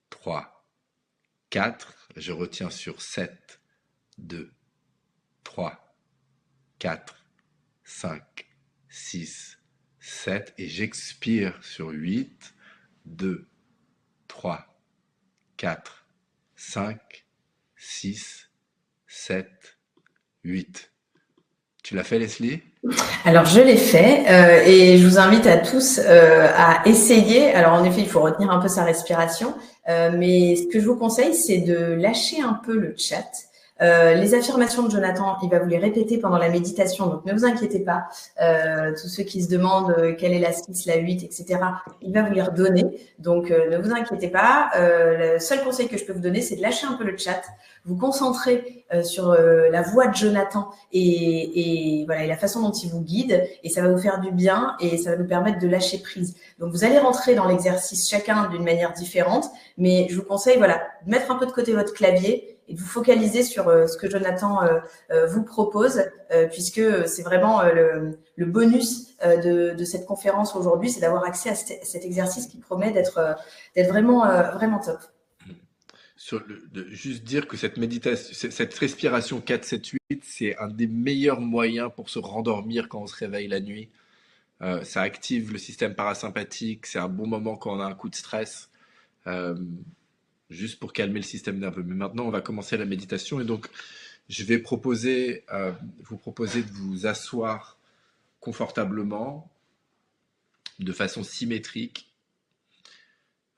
3, 4. Je retiens sur 7, 2, 3, 4, 5, 6, 7. Et j'expire sur 8, 2, 3, 4, 5, 6, 7, 8. Tu l'as fait, Leslie? Alors, je l'ai fait et je vous invite à tous à essayer. Alors, en effet, il faut retenir un peu sa respiration, mais ce que je vous conseille, c'est de lâcher un peu le chat. Les affirmations de Jonathan, il va vous les répéter pendant la méditation, donc ne vous inquiétez pas. Tous ceux qui se demandent quelle est la 6, la 8, etc., il va vous les redonner. Donc, ne vous inquiétez pas. Le seul conseil que je peux vous donner, c'est de lâcher un peu le chat, vous concentrer sur la voix de Jonathan et voilà, et la façon dont il vous guide, et ça va vous faire du bien et ça va nous permettre de lâcher prise. Donc, vous allez rentrer dans l'exercice chacun d'une manière différente, mais je vous conseille, voilà, de mettre un peu de côté votre clavier et de vous focaliser sur ce que Jonathan vous propose, puisque c'est vraiment le bonus de cette conférence aujourd'hui, c'est d'avoir accès à cet exercice qui promet d'être vraiment top. Juste dire que cette méditation, cette respiration 4-7-8, c'est un des meilleurs moyens pour se rendormir quand on se réveille la nuit. Ça active le système parasympathique, c'est un bon moment quand on a un coup de stress, euh, juste pour calmer le système nerveux. Mais maintenant, on va commencer la méditation et donc je vais vous proposer de vous asseoir confortablement, de façon symétrique,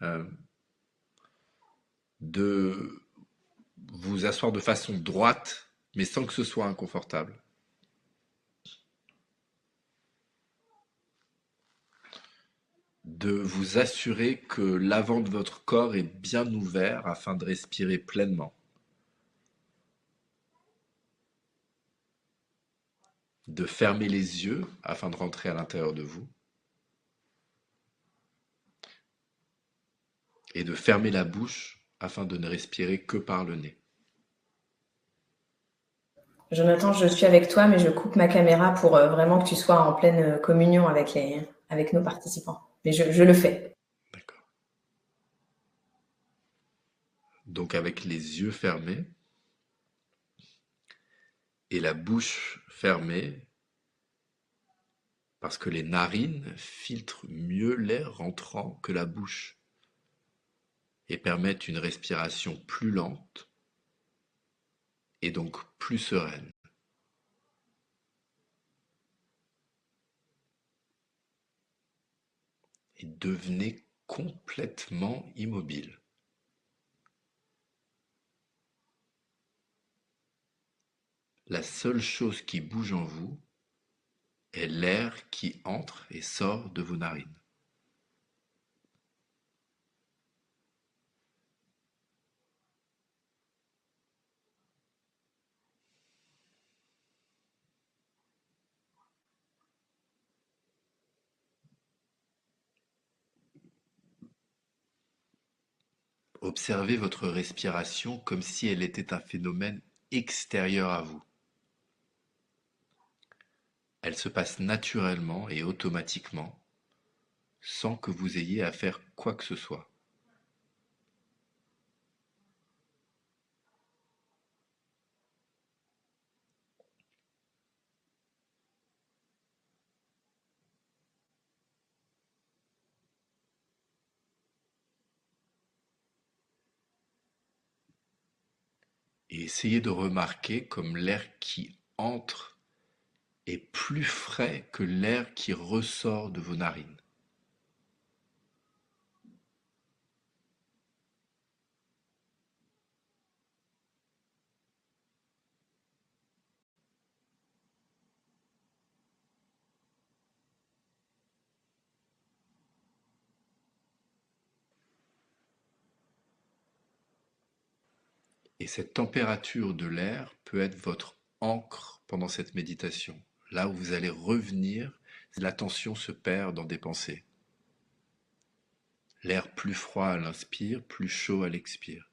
euh, de vous asseoir de façon droite, mais sans que ce soit inconfortable. De vous assurer que l'avant de votre corps est bien ouvert afin de respirer pleinement. De fermer les yeux afin de rentrer à l'intérieur de vous. Et de fermer la bouche afin de ne respirer que par le nez. Jonathan, je suis avec toi, mais je coupe ma caméra pour vraiment que tu sois en pleine communion avec nos participants. Mais je le fais. D'accord. Donc avec les yeux fermés, et la bouche fermée parce que les narines filtrent mieux l'air rentrant que la bouche et permettent une respiration plus lente et donc plus sereine. Et devenez complètement immobile. La seule chose qui bouge en vous est l'air qui entre et sort de vos narines. Observez votre respiration comme si elle était un phénomène extérieur à vous. Elle se passe naturellement et automatiquement, sans que vous ayez à faire quoi que ce soit. Et essayez de remarquer comme l'air qui entre est plus frais que l'air qui ressort de vos narines. Et cette température de l'air peut être votre ancre pendant cette méditation, là où vous allez revenir si l'attention se perd dans des pensées. L'air plus froid à l'inspire, plus chaud à l'expire.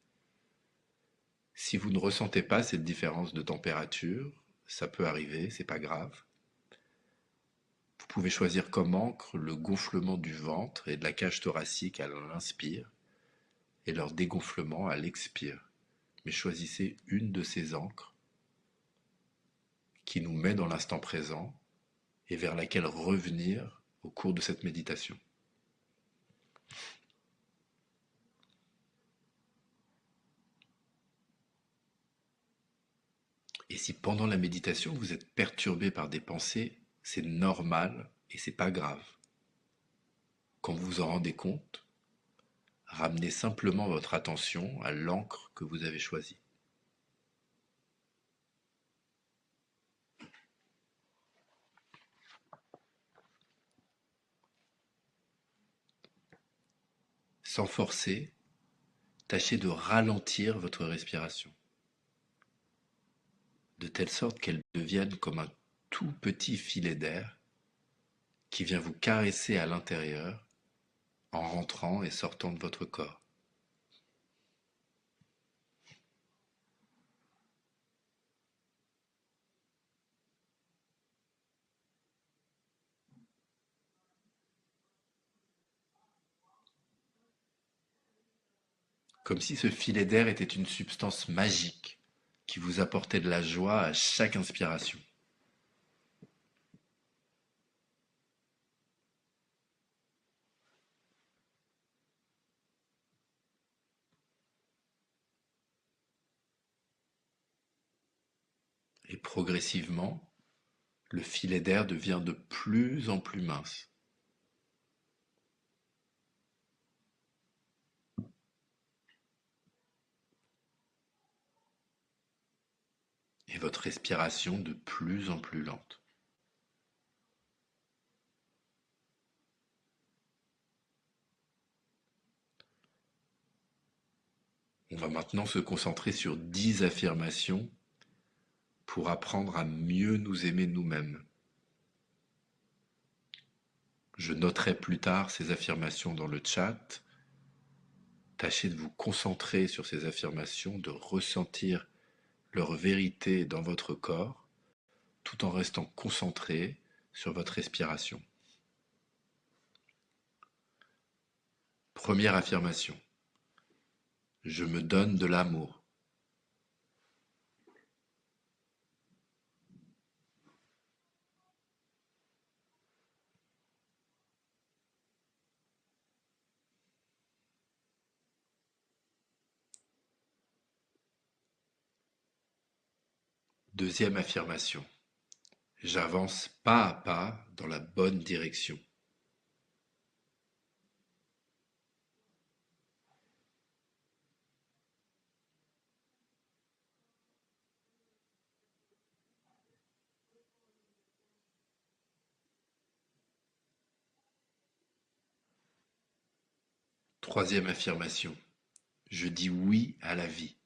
Si vous ne ressentez pas cette différence de température, ça peut arriver, c'est pas grave. Vous pouvez choisir comme ancre le gonflement du ventre et de la cage thoracique à l'inspire et leur dégonflement à l'expire. Mais choisissez une de ces ancres qui nous met dans l'instant présent et vers laquelle revenir au cours de cette méditation. Et si pendant la méditation vous êtes perturbé par des pensées, c'est normal et c'est pas grave. Quand vous vous en rendez compte, ramenez simplement votre attention à l'encre que vous avez choisie. Sans forcer, tâchez de ralentir votre respiration, de telle sorte qu'elle devienne comme un tout petit filet d'air qui vient vous caresser à l'intérieur en rentrant et sortant de votre corps. Comme si ce filet d'air était une substance magique qui vous apportait de la joie à chaque inspiration. Et progressivement, le filet d'air devient de plus en plus mince. Et votre respiration de plus en plus lente. On va maintenant se concentrer sur 10 affirmations pour apprendre à mieux nous aimer nous-mêmes. Je noterai plus tard ces affirmations dans le chat. Tâchez de vous concentrer sur ces affirmations, de ressentir leur vérité dans votre corps, tout en restant concentré sur votre respiration. Première affirmation. Je me donne de l'amour. Deuxième affirmation. J'avance pas à pas dans la bonne direction. Troisième affirmation. Je dis oui à la vie.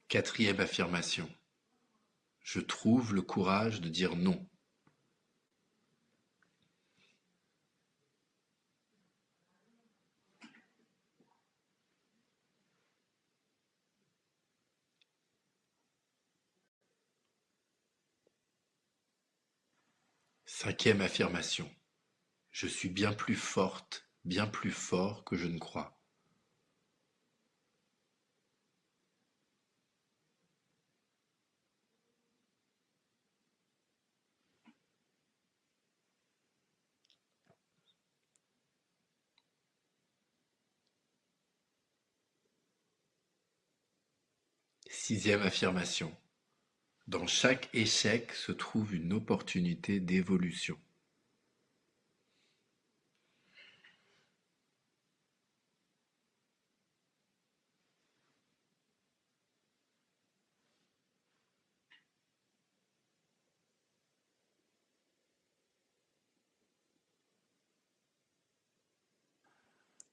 Quatrième affirmation. Je trouve le courage de dire non. Cinquième affirmation. Je suis bien plus forte, bien plus fort que je ne crois. Sixième affirmation. Dans chaque échec se trouve une opportunité d'évolution.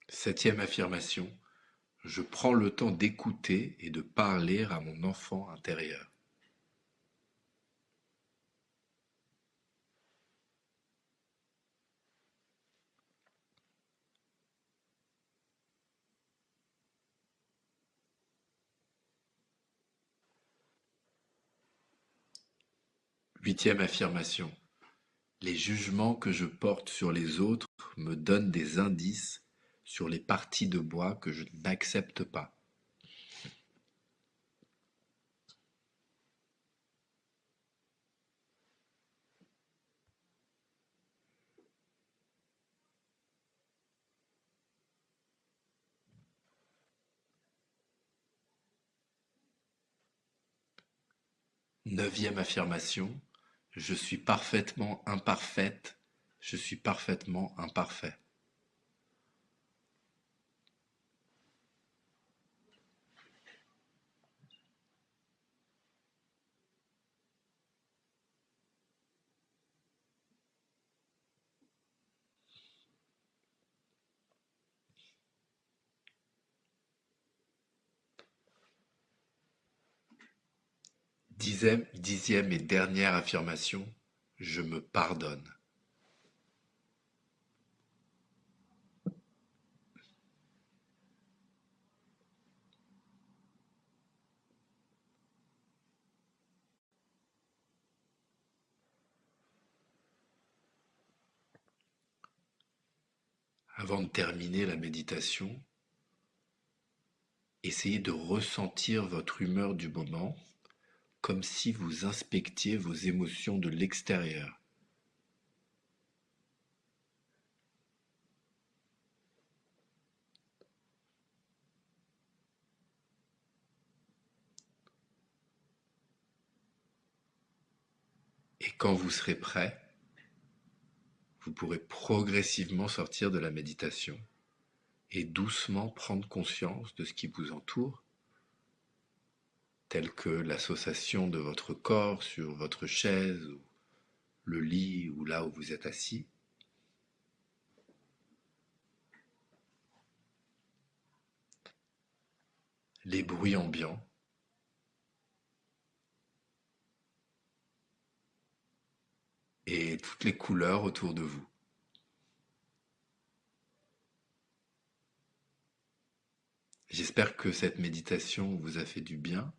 Septième affirmation. Je prends le temps d'écouter et de parler à mon enfant intérieur. Huitième affirmation. Les jugements que je porte sur les autres me donnent des indices sur les parties de moi que je n'accepte pas. Neuvième affirmation. Je suis parfaitement imparfaite, je suis parfaitement imparfait. 10e et dernière affirmation. Je me pardonne. Avant de terminer la méditation, essayez de ressentir votre humeur du moment comme si vous inspectiez vos émotions de l'extérieur. Et quand vous serez prêt, vous pourrez progressivement sortir de la méditation et doucement prendre conscience de ce qui vous entoure, tel que l'association de votre corps sur votre chaise, ou le lit ou là où vous êtes assis. Les bruits ambiants. Et toutes les couleurs autour de vous. J'espère que cette méditation vous a fait du bien.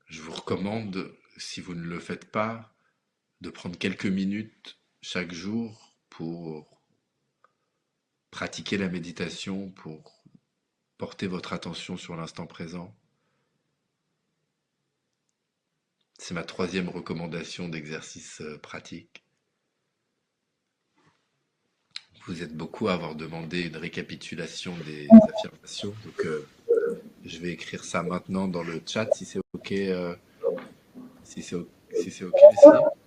Je vous recommande, si vous ne le faites pas, de prendre quelques minutes chaque jour pour pratiquer la méditation pour porter votre attention sur l'instant présent. C'est ma troisième recommandation d'exercice pratique. Vous êtes beaucoup à avoir demandé une récapitulation des affirmations, donc je vais écrire ça maintenant dans le chat si c'est ok, si c'est ok, Leslie.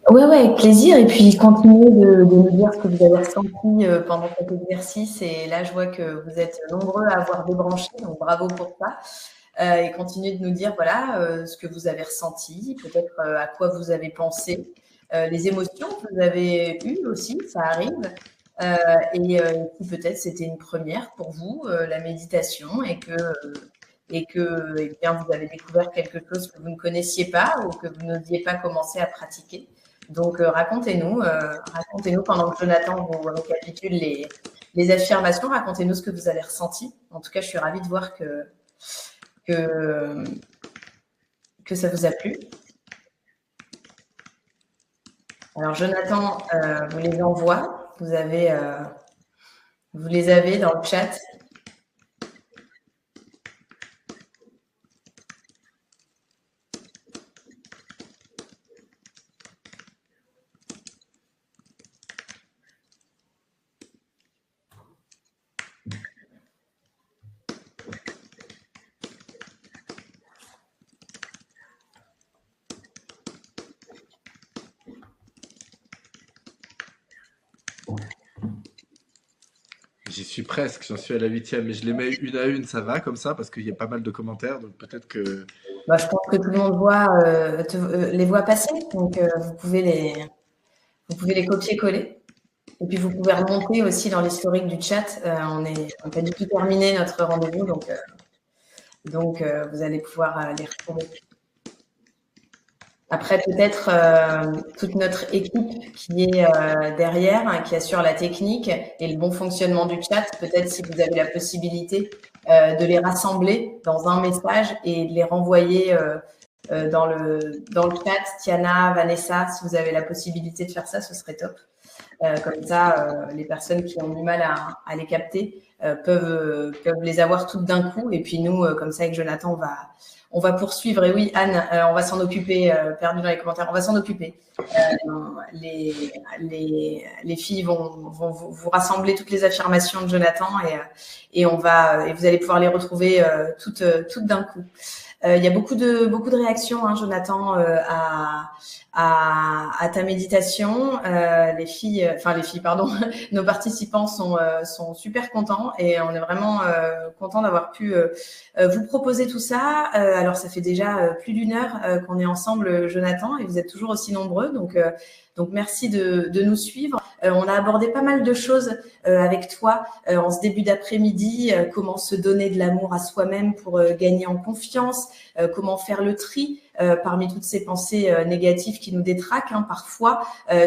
Ouais, ouais, avec plaisir. Et puis, continuez de nous dire ce que vous avez ressenti pendant cet exercice. Et là, je vois que vous êtes nombreux à avoir débranché, donc bravo pour ça. Et continuez de nous dire, voilà, ce que vous avez ressenti, peut-être à quoi vous avez pensé, les émotions que vous avez eues aussi, ça arrive. Et si peut-être c'était une première pour vous, la méditation, et que eh bien, vous avez découvert quelque chose que vous ne connaissiez pas ou que vous n'osiez pas commencer à pratiquer. Donc, racontez-nous pendant que Jonathan vous récapitule les affirmations, racontez-nous ce que vous avez ressenti. En tout cas, je suis ravie de voir que, que ça vous a plu. Alors, Jonathan vous les envoie. Vous les avez dans le chat. J'y suis presque, j'en suis à la huitième, mais je les mets une à une, ça va comme ça, parce qu'il y a pas mal de commentaires, donc peut-être que... Bah, je pense que tout le monde les voit passer, donc vous pouvez les copier-coller. Et puis vous pouvez remonter aussi dans l'historique du chat. On n'a pas du tout terminé notre rendez-vous, donc vous allez pouvoir les retrouver. Après, peut-être toute notre équipe qui est derrière, hein, qui assure la technique et le bon fonctionnement du chat, peut-être si vous avez la possibilité de les rassembler dans un message et de les renvoyer dans le chat. Tiana, Vanessa, si vous avez la possibilité de faire ça, ce serait top. Comme ça, les personnes qui ont du mal à les capter peuvent les avoir toutes d'un coup. Et puis nous, comme ça, avec Jonathan, on va poursuivre. Et oui, Anne, on va s'en occuper, perdu dans les commentaires, on va s'en occuper. Les filles vont vous rassembler toutes les affirmations de Jonathan et vous allez pouvoir les retrouver toutes d'un coup. Il y a beaucoup de réactions, hein, Jonathan, à ta méditation. Les filles, pardon, nos participants sont super contents et on est vraiment contents d'avoir pu vous proposer tout ça. Alors, ça fait déjà plus d'une heure qu'on est ensemble, Jonathan, et vous êtes toujours aussi nombreux. Donc merci de nous suivre. On a abordé pas mal de choses avec toi en ce début d'après-midi. Comment se donner de l'amour à soi-même pour gagner en confiance, comment faire le tri parmi toutes ces pensées négatives qui nous détraquent, hein, parfois.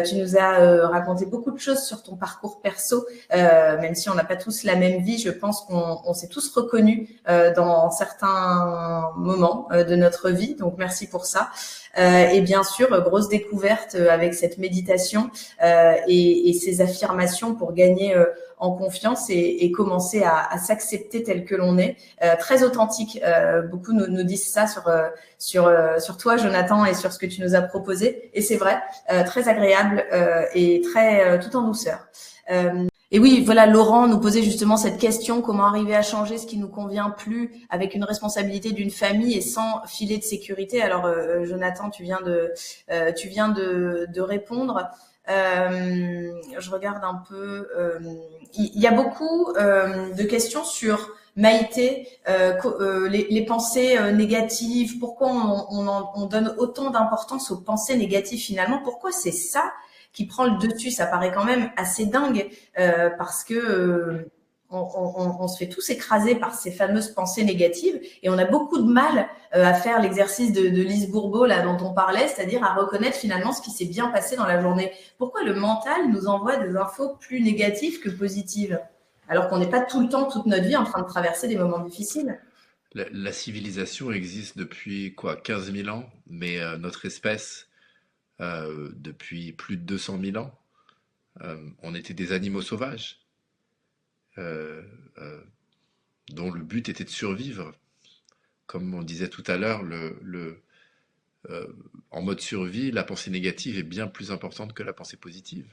Tu nous as raconté beaucoup de choses sur ton parcours perso, même si on n'a pas tous la même vie. Je pense qu'on s'est tous reconnus dans certains moments de notre vie. Donc, merci pour ça. Et bien sûr, grosse découverte avec cette méditation et ces affirmations pour gagner en confiance et commencer à s'accepter tel que l'on est. Très authentique. Beaucoup nous disent ça sur toi, Jonathan, et sur ce que tu nous as proposé. Et c'est vrai, très agréable et très tout en douceur. Et oui, voilà, Laurent nous posait justement cette question, comment arriver à changer ce qui nous convient plus avec une responsabilité d'une famille et sans filet de sécurité. Alors, Jonathan, tu viens de répondre. Je regarde un peu. Il y a beaucoup de questions sur Maïté, les pensées négatives. Pourquoi on donne autant d'importance aux pensées négatives finalement? Pourquoi c'est ça qui prend le dessus? Ça paraît quand même assez dingue parce que on se fait tous écraser par ces fameuses pensées négatives et on a beaucoup de mal à faire l'exercice de Lise Bourbeau là dont on parlait, c'est-à-dire à reconnaître finalement ce qui s'est bien passé dans la journée. Pourquoi le mental nous envoie des infos plus négatives que positives alors qu'on n'est pas tout le temps, toute notre vie en train de traverser des moments difficiles? La civilisation existe depuis quoi, 15 000 ans, mais notre espèce, depuis plus de 200 000 ans, on était des animaux sauvages. euh, euh, dont le but était de survivre. Comme on disait tout à l'heure, euh, en mode survie, la pensée négative est bien plus importante que la pensée positive.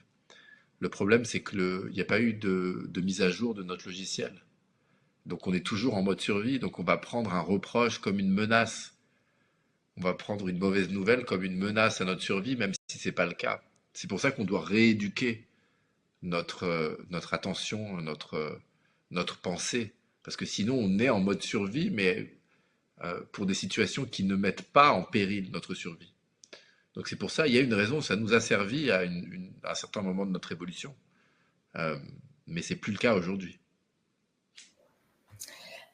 Le problème, c'est qu'il n'y a pas eu de mise à jour de notre logiciel. Donc on est toujours en mode survie, donc on va prendre un reproche comme une menace. On va prendre une mauvaise nouvelle comme une menace à notre survie, même si ce n'est pas le cas. C'est pour ça qu'on doit rééduquer notre attention, notre pensée. Parce que sinon, on est en mode survie, mais pour des situations qui ne mettent pas en péril notre survie. Donc c'est pour ça, il y a une raison, ça nous a servi à un certain moment de notre évolution. Euh, mais c'est plus le cas aujourd'hui.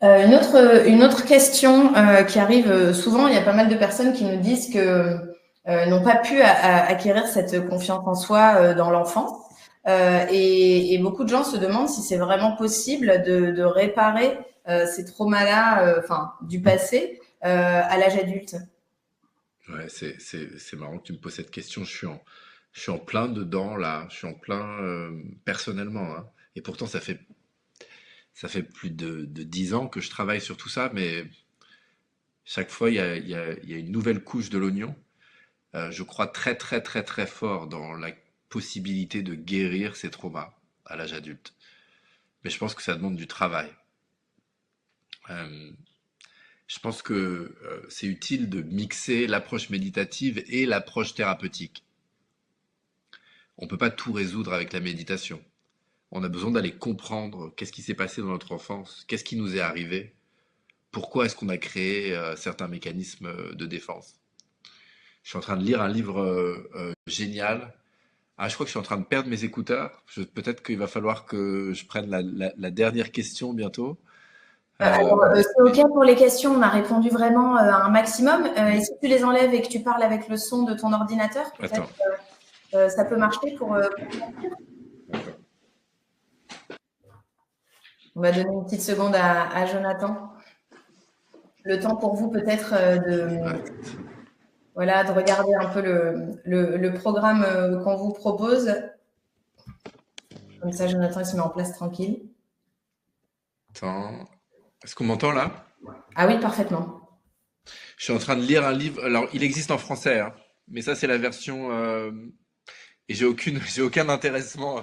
Une autre question qui arrive souvent, il y a pas mal de personnes qui nous disent que n'ont pas pu acquérir cette confiance en soi dans l'enfance. Et beaucoup de gens se demandent si c'est vraiment possible de réparer ces traumas-là, enfin du passé, à l'âge adulte. Ouais, c'est marrant que tu me poses cette question. Je suis en plein dedans là. Je suis en plein personnellement, hein. Et pourtant, ça fait plus de 10 ans que je travaille sur tout ça, mais chaque fois, il y a une nouvelle couche de l'oignon. Je crois très, très, très, très fort dans la possibilité de guérir ces traumas à l'âge adulte. Mais je pense que ça demande du travail. Euh, je pense que c'est utile de mixer l'approche méditative et l'approche thérapeutique. On ne peut pas tout résoudre avec la méditation. On a besoin d'aller comprendre qu'est-ce qui s'est passé dans notre enfance, qu'est-ce qui nous est arrivé, pourquoi est-ce qu'on a créé certains mécanismes de défense. Je suis en train de lire un livre génial. Ah, je crois que je suis en train de perdre mes écouteurs. Peut-être qu'il va falloir que je prenne la dernière question bientôt. C'est OK pour les questions, on a répondu vraiment un maximum. Et si tu les enlèves et que tu parles avec le son de ton ordinateur, peut-être Attends. ça peut marcher On va donner une petite seconde à Jonathan. Le temps pour vous peut-être voilà, de regarder un peu le programme qu'on vous propose. Comme ça, Jonathan, il se met en place tranquille. Attends. Est-ce qu'on m'entend là? Ah oui, parfaitement. Je suis en train de lire un livre. Alors, il existe en français, hein, mais ça, c'est la version. Et j'ai aucun intéressement.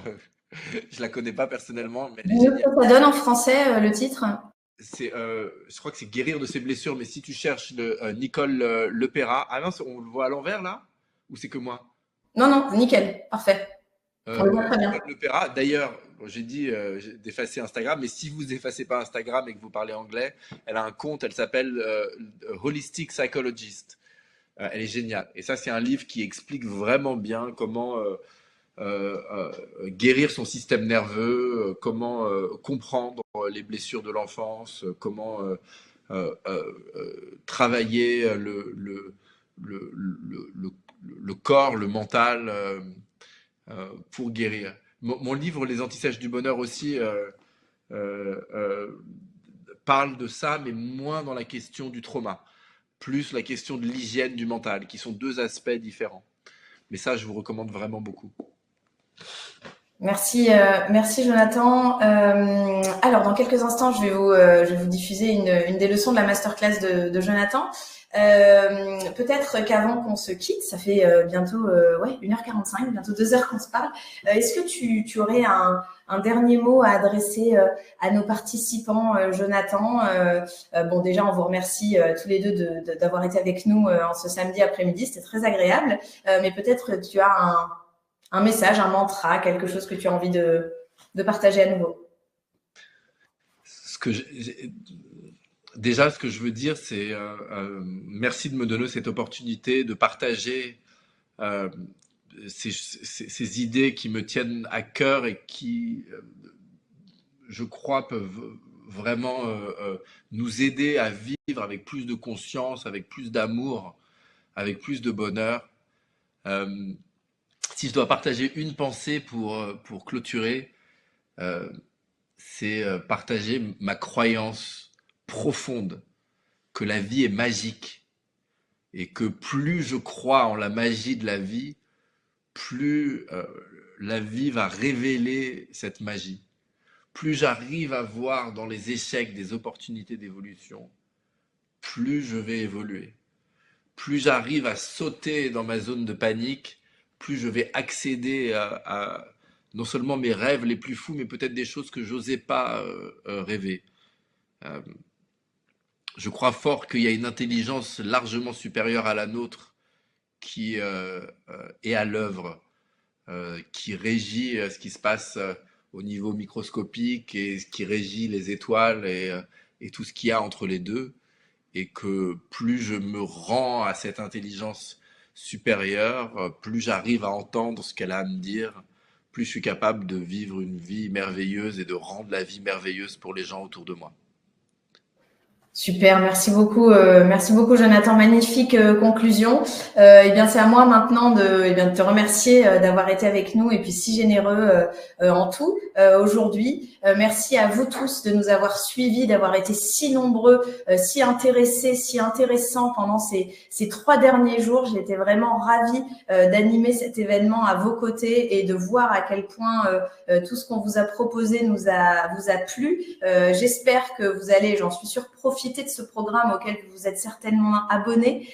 Je la connais pas personnellement, mais elle est géniale. Ça donne en français le titre? Je crois que c'est guérir de ses blessures, mais si tu cherches Nicole Lepera, ah non, on le voit à l'envers là? Ou c'est que moi? Non, non, nickel, parfait. On le voit très bien. Nicole Lepera, d'ailleurs, bon, j'ai dit d'effacer Instagram, mais si vous effacez pas Instagram et que vous parlez anglais, elle a un compte, elle s'appelle Holistic Psychologist. Elle est géniale. Et ça, c'est un livre qui explique vraiment bien comment guérir son système nerveux, comment comprendre les blessures de l'enfance, comment travailler le corps, le mental pour guérir. Mon livre, Les Antisèches du Bonheur aussi, euh, euh, parle de ça, mais moins dans la question du trauma, plus la question de l'hygiène du mental, qui sont deux aspects différents. Mais ça, je vous recommande vraiment beaucoup. Merci, merci Jonathan. Alors, dans quelques instants, je vais vous diffuser une des leçons de la masterclass de Jonathan. Peut-être qu'avant qu'on se quitte, ça fait bientôt 1h45, bientôt 2 heures qu'on se parle. Est-ce que tu aurais un dernier mot à adresser à nos participants, Jonathan? Bon, déjà, on vous remercie tous les deux d'avoir été avec nous en ce samedi après-midi. C'était très agréable. Mais peut-être tu as un message, un mantra, quelque chose que tu as envie de partager à nouveau. Déjà, ce que je veux dire, c'est merci de me donner cette opportunité de partager euh, ces idées qui me tiennent à cœur et qui, je crois, peuvent vraiment nous aider à vivre avec plus de conscience, avec plus d'amour, avec plus de bonheur. Euh, Si je dois partager une pensée pour clôturer, euh, c'est partager ma croyance profonde que la vie est magique et que plus je crois en la magie de la vie, plus la vie va révéler cette magie. plus j'arrive à voir dans les échecs des opportunités d'évolution, plus je vais évoluer. Plus j'arrive à sauter dans ma zone de panique, plus je vais accéder à non seulement mes rêves les plus fous, mais peut-être des choses que j'osais pas rêver. Euh, je crois fort qu'il y a une intelligence largement supérieure à la nôtre qui est à l'œuvre, qui régit ce qui se passe au niveau microscopique et qui régit les étoiles et tout ce qu'il y a entre les deux. Et que plus je me rends à cette intelligence supérieure, plus j'arrive à entendre ce qu'elle a à me dire, plus je suis capable de vivre une vie merveilleuse et de rendre la vie merveilleuse pour les gens autour de moi. Super, merci beaucoup Jonathan, magnifique conclusion. Eh bien c'est à moi maintenant de te remercier d'avoir été avec nous et puis si généreux en tout aujourd'hui. Merci à vous tous de nous avoir suivis, d'avoir été si nombreux, si intéressés, si intéressants pendant ces 3 derniers jours. J'ai été vraiment ravie d'animer cet événement à vos côtés et de voir à quel point tout ce qu'on vous a proposé vous a plu. J'espère que vous allez, j'en suis sûre, profiter de ce programme auquel vous vous êtes certainement abonnés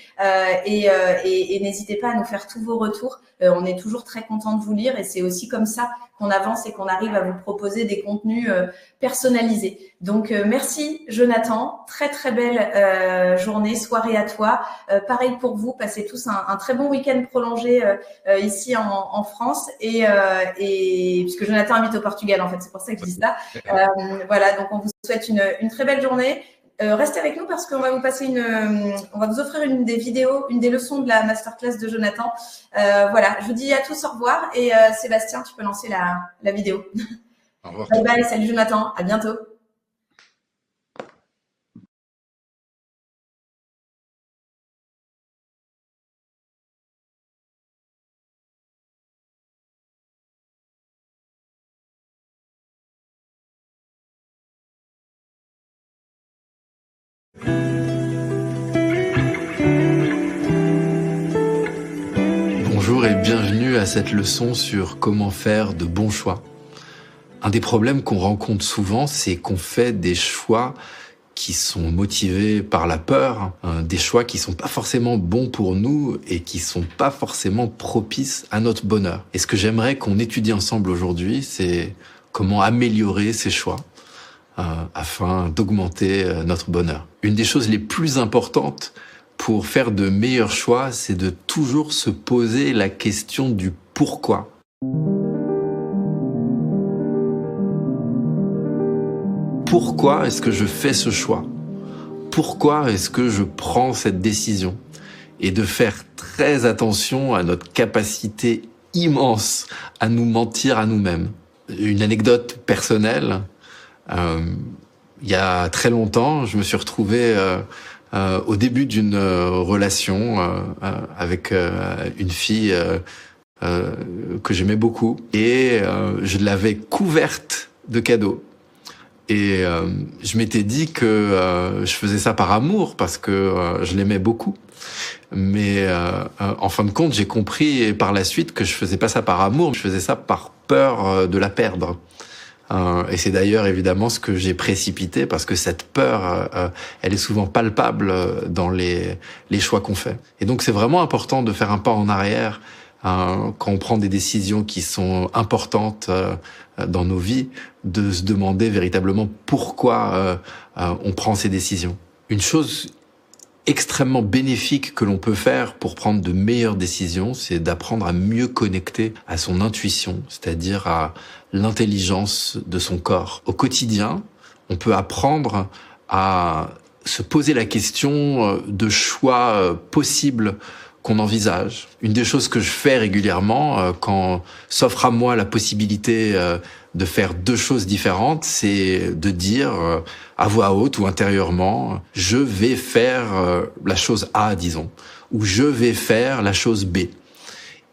et n'hésitez pas à nous faire tous vos retours. On est toujours très content de vous lire et c'est aussi comme ça qu'on avance et qu'on arrive à vous proposer des contenus personnalisés. Donc merci Jonathan, très très belle journée, soirée à toi. Pareil pour vous, passez tous un très bon week-end prolongé ici en France et puisque Jonathan habite au Portugal en fait, c'est pour ça que je dis ça. Voilà, donc on vous souhaite une très belle journée. Restez avec nous parce qu'on va vous passer on va vous offrir une des vidéos, une des leçons de la masterclass de Jonathan. Voilà, je vous dis à tous au revoir et Sébastien, tu peux lancer la vidéo. Au revoir. Bye bye, salut Jonathan, à bientôt. Bonjour et bienvenue à cette leçon sur comment faire de bons choix. Un des problèmes qu'on rencontre souvent, c'est qu'on fait des choix qui sont motivés par la peur, des choix qui sont pas forcément bons pour nous et qui sont pas forcément propices à notre bonheur. Et ce que j'aimerais qu'on étudie ensemble aujourd'hui, c'est comment améliorer ces choix afin d'augmenter notre bonheur. Une des choses les plus importantes pour faire de meilleurs choix, c'est de toujours se poser la question du pourquoi. Pourquoi est-ce que je fais ce choix? Pourquoi est-ce que je prends cette décision? Et de faire très attention à notre capacité immense à nous mentir à nous-mêmes. Une anecdote personnelle, il y a très longtemps, je me suis retrouvé au début d'une relation avec une fille que j'aimais beaucoup et je l'avais couverte de cadeaux. Et je m'étais dit que je faisais ça par amour parce que je l'aimais beaucoup. Mais en fin de compte, j'ai compris par la suite que je faisais pas ça par amour, je faisais ça par peur de la perdre. Et c'est d'ailleurs évidemment ce que j'ai précipité parce que cette peur, elle est souvent palpable dans les choix qu'on fait. Et donc c'est vraiment important de faire un pas en arrière quand on prend des décisions qui sont importantes dans nos vies, de se demander véritablement pourquoi on prend ces décisions. Une chose extrêmement bénéfique que l'on peut faire pour prendre de meilleures décisions, c'est d'apprendre à mieux connecter à son intuition, c'est-à-dire à l'intelligence de son corps. Au quotidien, on peut apprendre à se poser la question de choix possibles qu'on envisage. Une des choses que je fais régulièrement quand s'offre à moi la possibilité de faire deux choses différentes, c'est de dire à voix haute ou intérieurement, je vais faire la chose A, disons, ou je vais faire la chose B.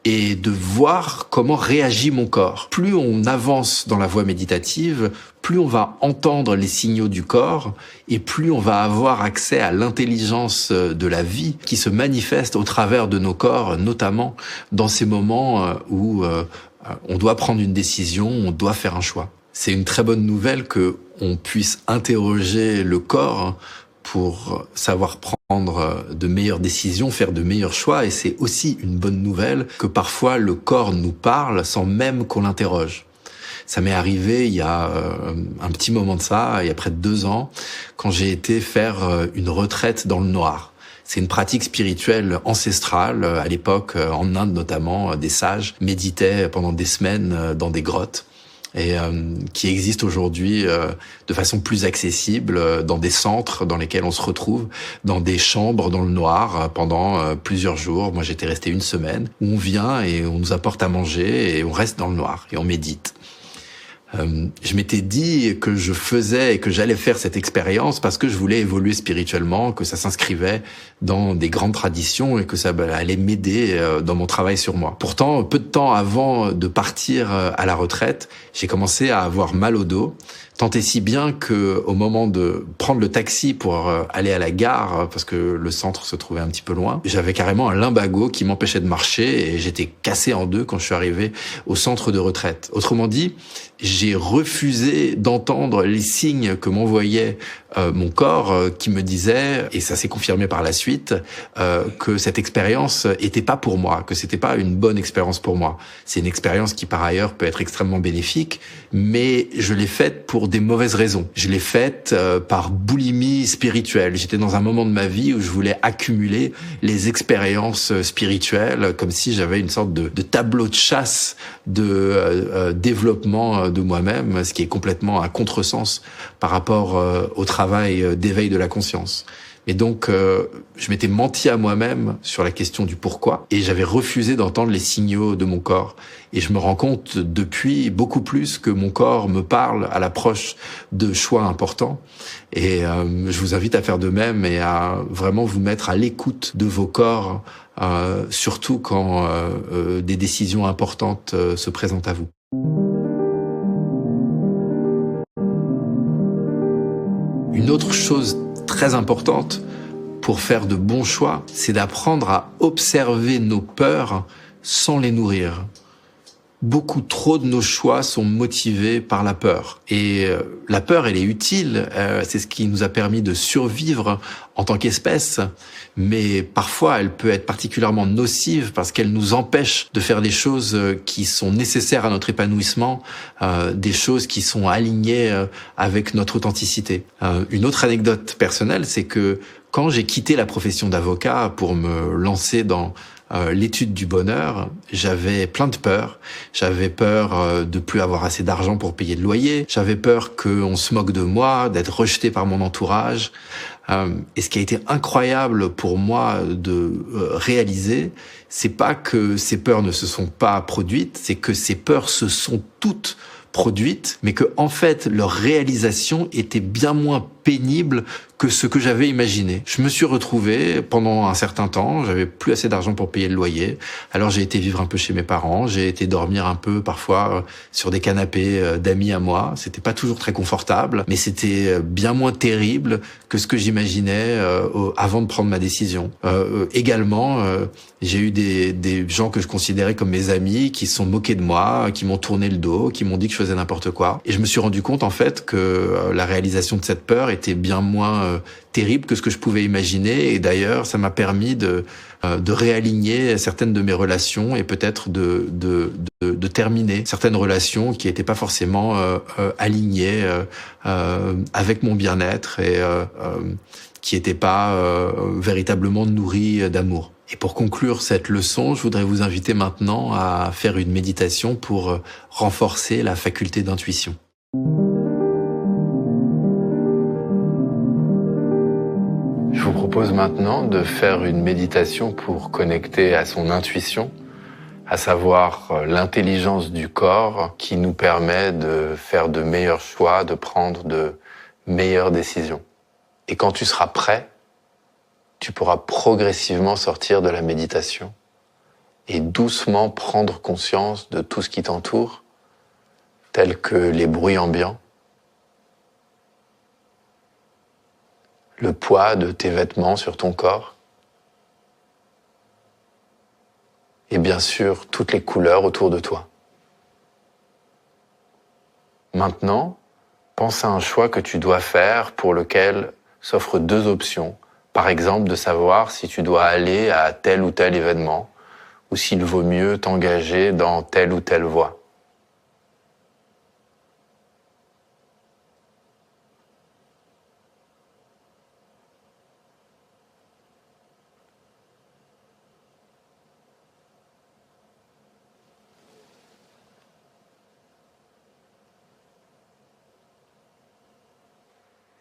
Et de voir comment réagit mon corps. Plus on avance dans la voie méditative, plus on va entendre les signaux du corps et plus on va avoir accès à l'intelligence de la vie qui se manifeste au travers de nos corps, notamment dans ces moments où on doit prendre une décision, on doit faire un choix. C'est une très bonne nouvelle que on puisse interroger le corps pour savoir prendre de meilleures décisions, faire de meilleurs choix. Et c'est aussi une bonne nouvelle que parfois le corps nous parle sans même qu'on l'interroge. Ça m'est arrivé il y a un petit moment de ça, il y a près de 2 ans, quand j'ai été faire une retraite dans le noir. C'est une pratique spirituelle ancestrale. À l'époque, en Inde notamment, des sages méditaient pendant des semaines dans des grottes, et qui existe aujourd'hui de façon plus accessible dans des centres dans lesquels on se retrouve, dans des chambres dans le noir pendant plusieurs jours. Moi, j'étais resté 1 semaine, où on vient et on nous apporte à manger et on reste dans le noir et on médite. Je m'étais dit que je faisais et que j'allais faire cette expérience parce que je voulais évoluer spirituellement, que ça s'inscrivait dans des grandes traditions et que ça allait m'aider dans mon travail sur moi. Pourtant, peu de temps avant de partir à la retraite, j'ai commencé à avoir mal au dos, tant et si bien que au moment de prendre le taxi pour aller à la gare, parce que le centre se trouvait un petit peu loin, j'avais carrément un lumbago qui m'empêchait de marcher et j'étais cassé en 2 quand je suis arrivé au centre de retraite. Autrement dit, j'ai refusé d'entendre les signes que m'envoyait mon corps qui me disait, et ça s'est confirmé par la suite, que cette expérience était pas pour moi, que c'était pas une bonne expérience pour moi. C'est une expérience qui par ailleurs peut être extrêmement bénéfique, mais je l'ai faite pour des mauvaises raisons. Je l'ai faite par boulimie spirituelle. J'étais dans un moment de ma vie où je voulais accumuler les expériences spirituelles, comme si j'avais une sorte de tableau de chasse de développement de moi-même, ce qui est complètement un contresens par rapport au travail d'éveil de la conscience. Et donc, je m'étais menti à moi-même sur la question du pourquoi, et j'avais refusé d'entendre les signaux de mon corps. Et je me rends compte depuis beaucoup plus que mon corps me parle à l'approche de choix importants. Et je vous invite à faire de même et à vraiment vous mettre à l'écoute de vos corps, surtout quand des décisions importantes se présentent à vous. Une autre chose très importante pour faire de bons choix, c'est d'apprendre à observer nos peurs sans les nourrir. Beaucoup trop de nos choix sont motivés par la peur. Et la peur, elle est utile, c'est ce qui nous a permis de survivre en tant qu'espèce, mais parfois elle peut être particulièrement nocive parce qu'elle nous empêche de faire des choses qui sont nécessaires à notre épanouissement, des choses qui sont alignées avec notre authenticité. Une autre anecdote personnelle, c'est que quand j'ai quitté la profession d'avocat pour me lancer dans l'étude du bonheur, j'avais plein de peurs. J'avais peur de plus avoir assez d'argent pour payer le loyer. J'avais peur qu'on se moque de moi, d'être rejeté par mon entourage. Et ce qui a été incroyable pour moi de réaliser, c'est pas que ces peurs ne se sont pas produites, c'est que ces peurs se sont toutes produites, mais que en fait leur réalisation était bien moins pénible que ce que j'avais imaginé. Je me suis retrouvé pendant un certain temps, j'avais plus assez d'argent pour payer le loyer, alors j'ai été vivre un peu chez mes parents, j'ai été dormir un peu parfois sur des canapés d'amis à moi. C'était pas toujours très confortable, mais c'était bien moins terrible que ce que j'imaginais avant de prendre ma décision. Également, j'ai eu des gens que je considérais comme mes amis qui se sont moqués de moi, qui m'ont tourné le dos, qui m'ont dit que je faisais n'importe quoi. Et je me suis rendu compte en fait que la réalisation de cette peur était bien moins terrible que ce que je pouvais imaginer. Et d'ailleurs, ça m'a permis de réaligner certaines de mes relations et peut-être de terminer certaines relations qui n'étaient pas forcément alignées avec mon bien-être et qui n'étaient pas véritablement nourries d'amour. Et pour conclure cette leçon, je voudrais vous inviter maintenant à faire une méditation pour renforcer la faculté d'intuition. Je vous propose maintenant de faire une méditation pour connecter à son intuition, à savoir l'intelligence du corps qui nous permet de faire de meilleurs choix, de prendre de meilleures décisions. Et quand tu seras prêt, tu pourras progressivement sortir de la méditation et doucement prendre conscience de tout ce qui t'entoure, tels que les bruits ambiants, le poids de tes vêtements sur ton corps, et bien sûr toutes les couleurs autour de toi. Maintenant, pense à un choix que tu dois faire pour lequel s'offrent deux options. Par exemple, de savoir si tu dois aller à tel ou tel événement ou s'il vaut mieux t'engager dans telle ou telle voie.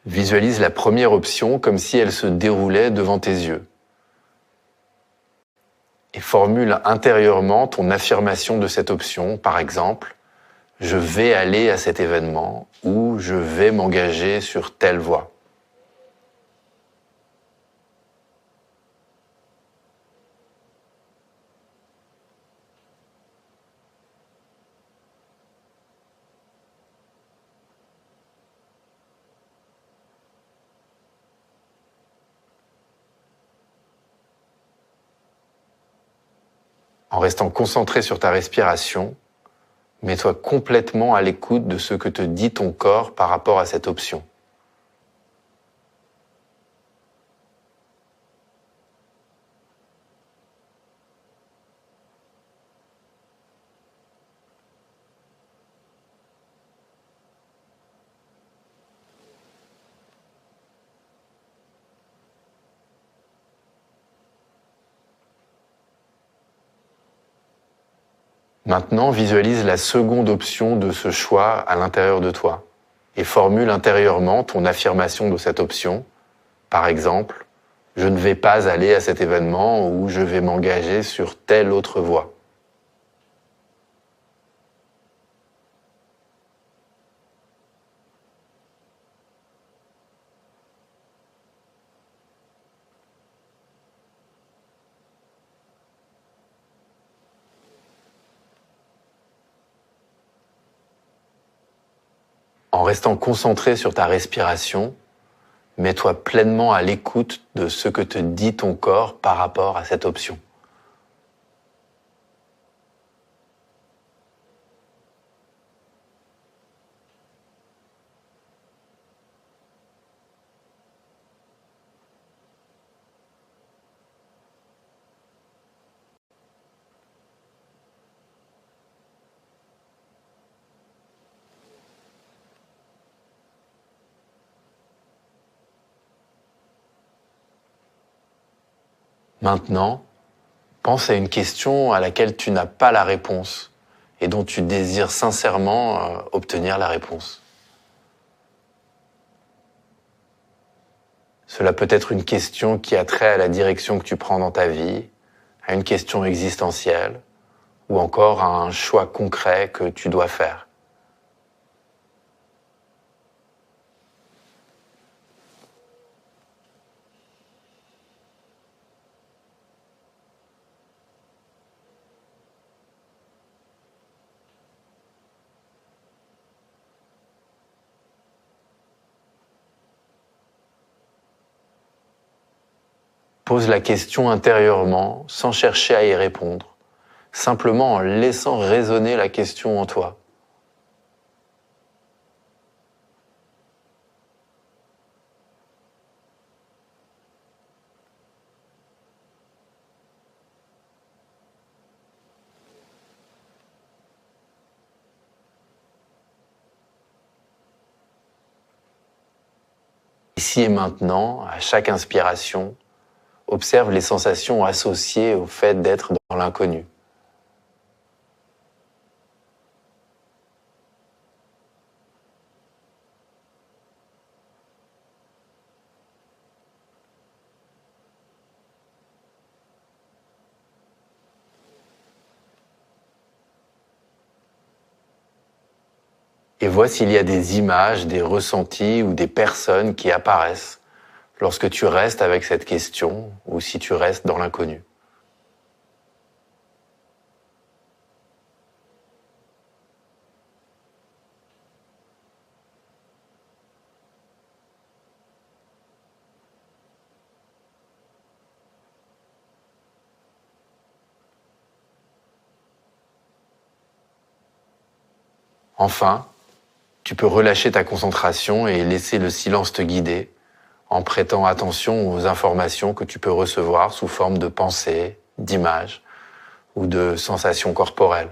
Visualise la première option comme si elle se déroulait devant tes yeux. Et formule intérieurement ton affirmation de cette option, par exemple, je vais aller à cet événement ou je vais m'engager sur telle voie. En restant concentré sur ta respiration, mets-toi complètement à l'écoute de ce que te dit ton corps par rapport à cette option. Maintenant, visualise la seconde option de ce choix à l'intérieur de toi et formule intérieurement ton affirmation de cette option. Par exemple, je ne vais pas aller à cet événement ou je vais m'engager sur telle autre voie. En restant concentré sur ta respiration, mets-toi pleinement à l'écoute de ce que te dit ton corps par rapport à cette option. Maintenant, pense à une question à laquelle tu n'as pas la réponse et dont tu désires sincèrement obtenir la réponse. Cela peut être une question qui a trait à la direction que tu prends dans ta vie, à une question existentielle, ou encore à un choix concret que tu dois faire. Pose la question intérieurement, sans chercher à y répondre, simplement en laissant résonner la question en toi. Ici et maintenant, à chaque inspiration, observe les sensations associées au fait d'être dans l'inconnu. Et vois s'il y a des images, des ressentis ou des personnes qui apparaissent lorsque tu restes avec cette question ou si tu restes dans l'inconnu. Enfin, Tu peux relâcher ta concentration et laisser le silence te guider en prêtant attention aux informations que tu peux recevoir sous forme de pensées, d'images ou de sensations corporelles.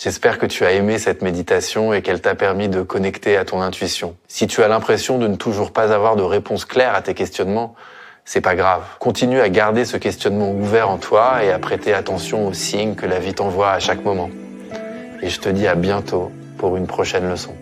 J'espère que tu as aimé cette méditation et qu'elle t'a permis de connecter à ton intuition. Si tu as l'impression de ne toujours pas avoir de réponse claire à tes questionnements, c'est pas grave. Continue à garder ce questionnement ouvert en toi et à prêter attention aux signes que la vie t'envoie à chaque moment. Et je te dis à bientôt pour une prochaine leçon.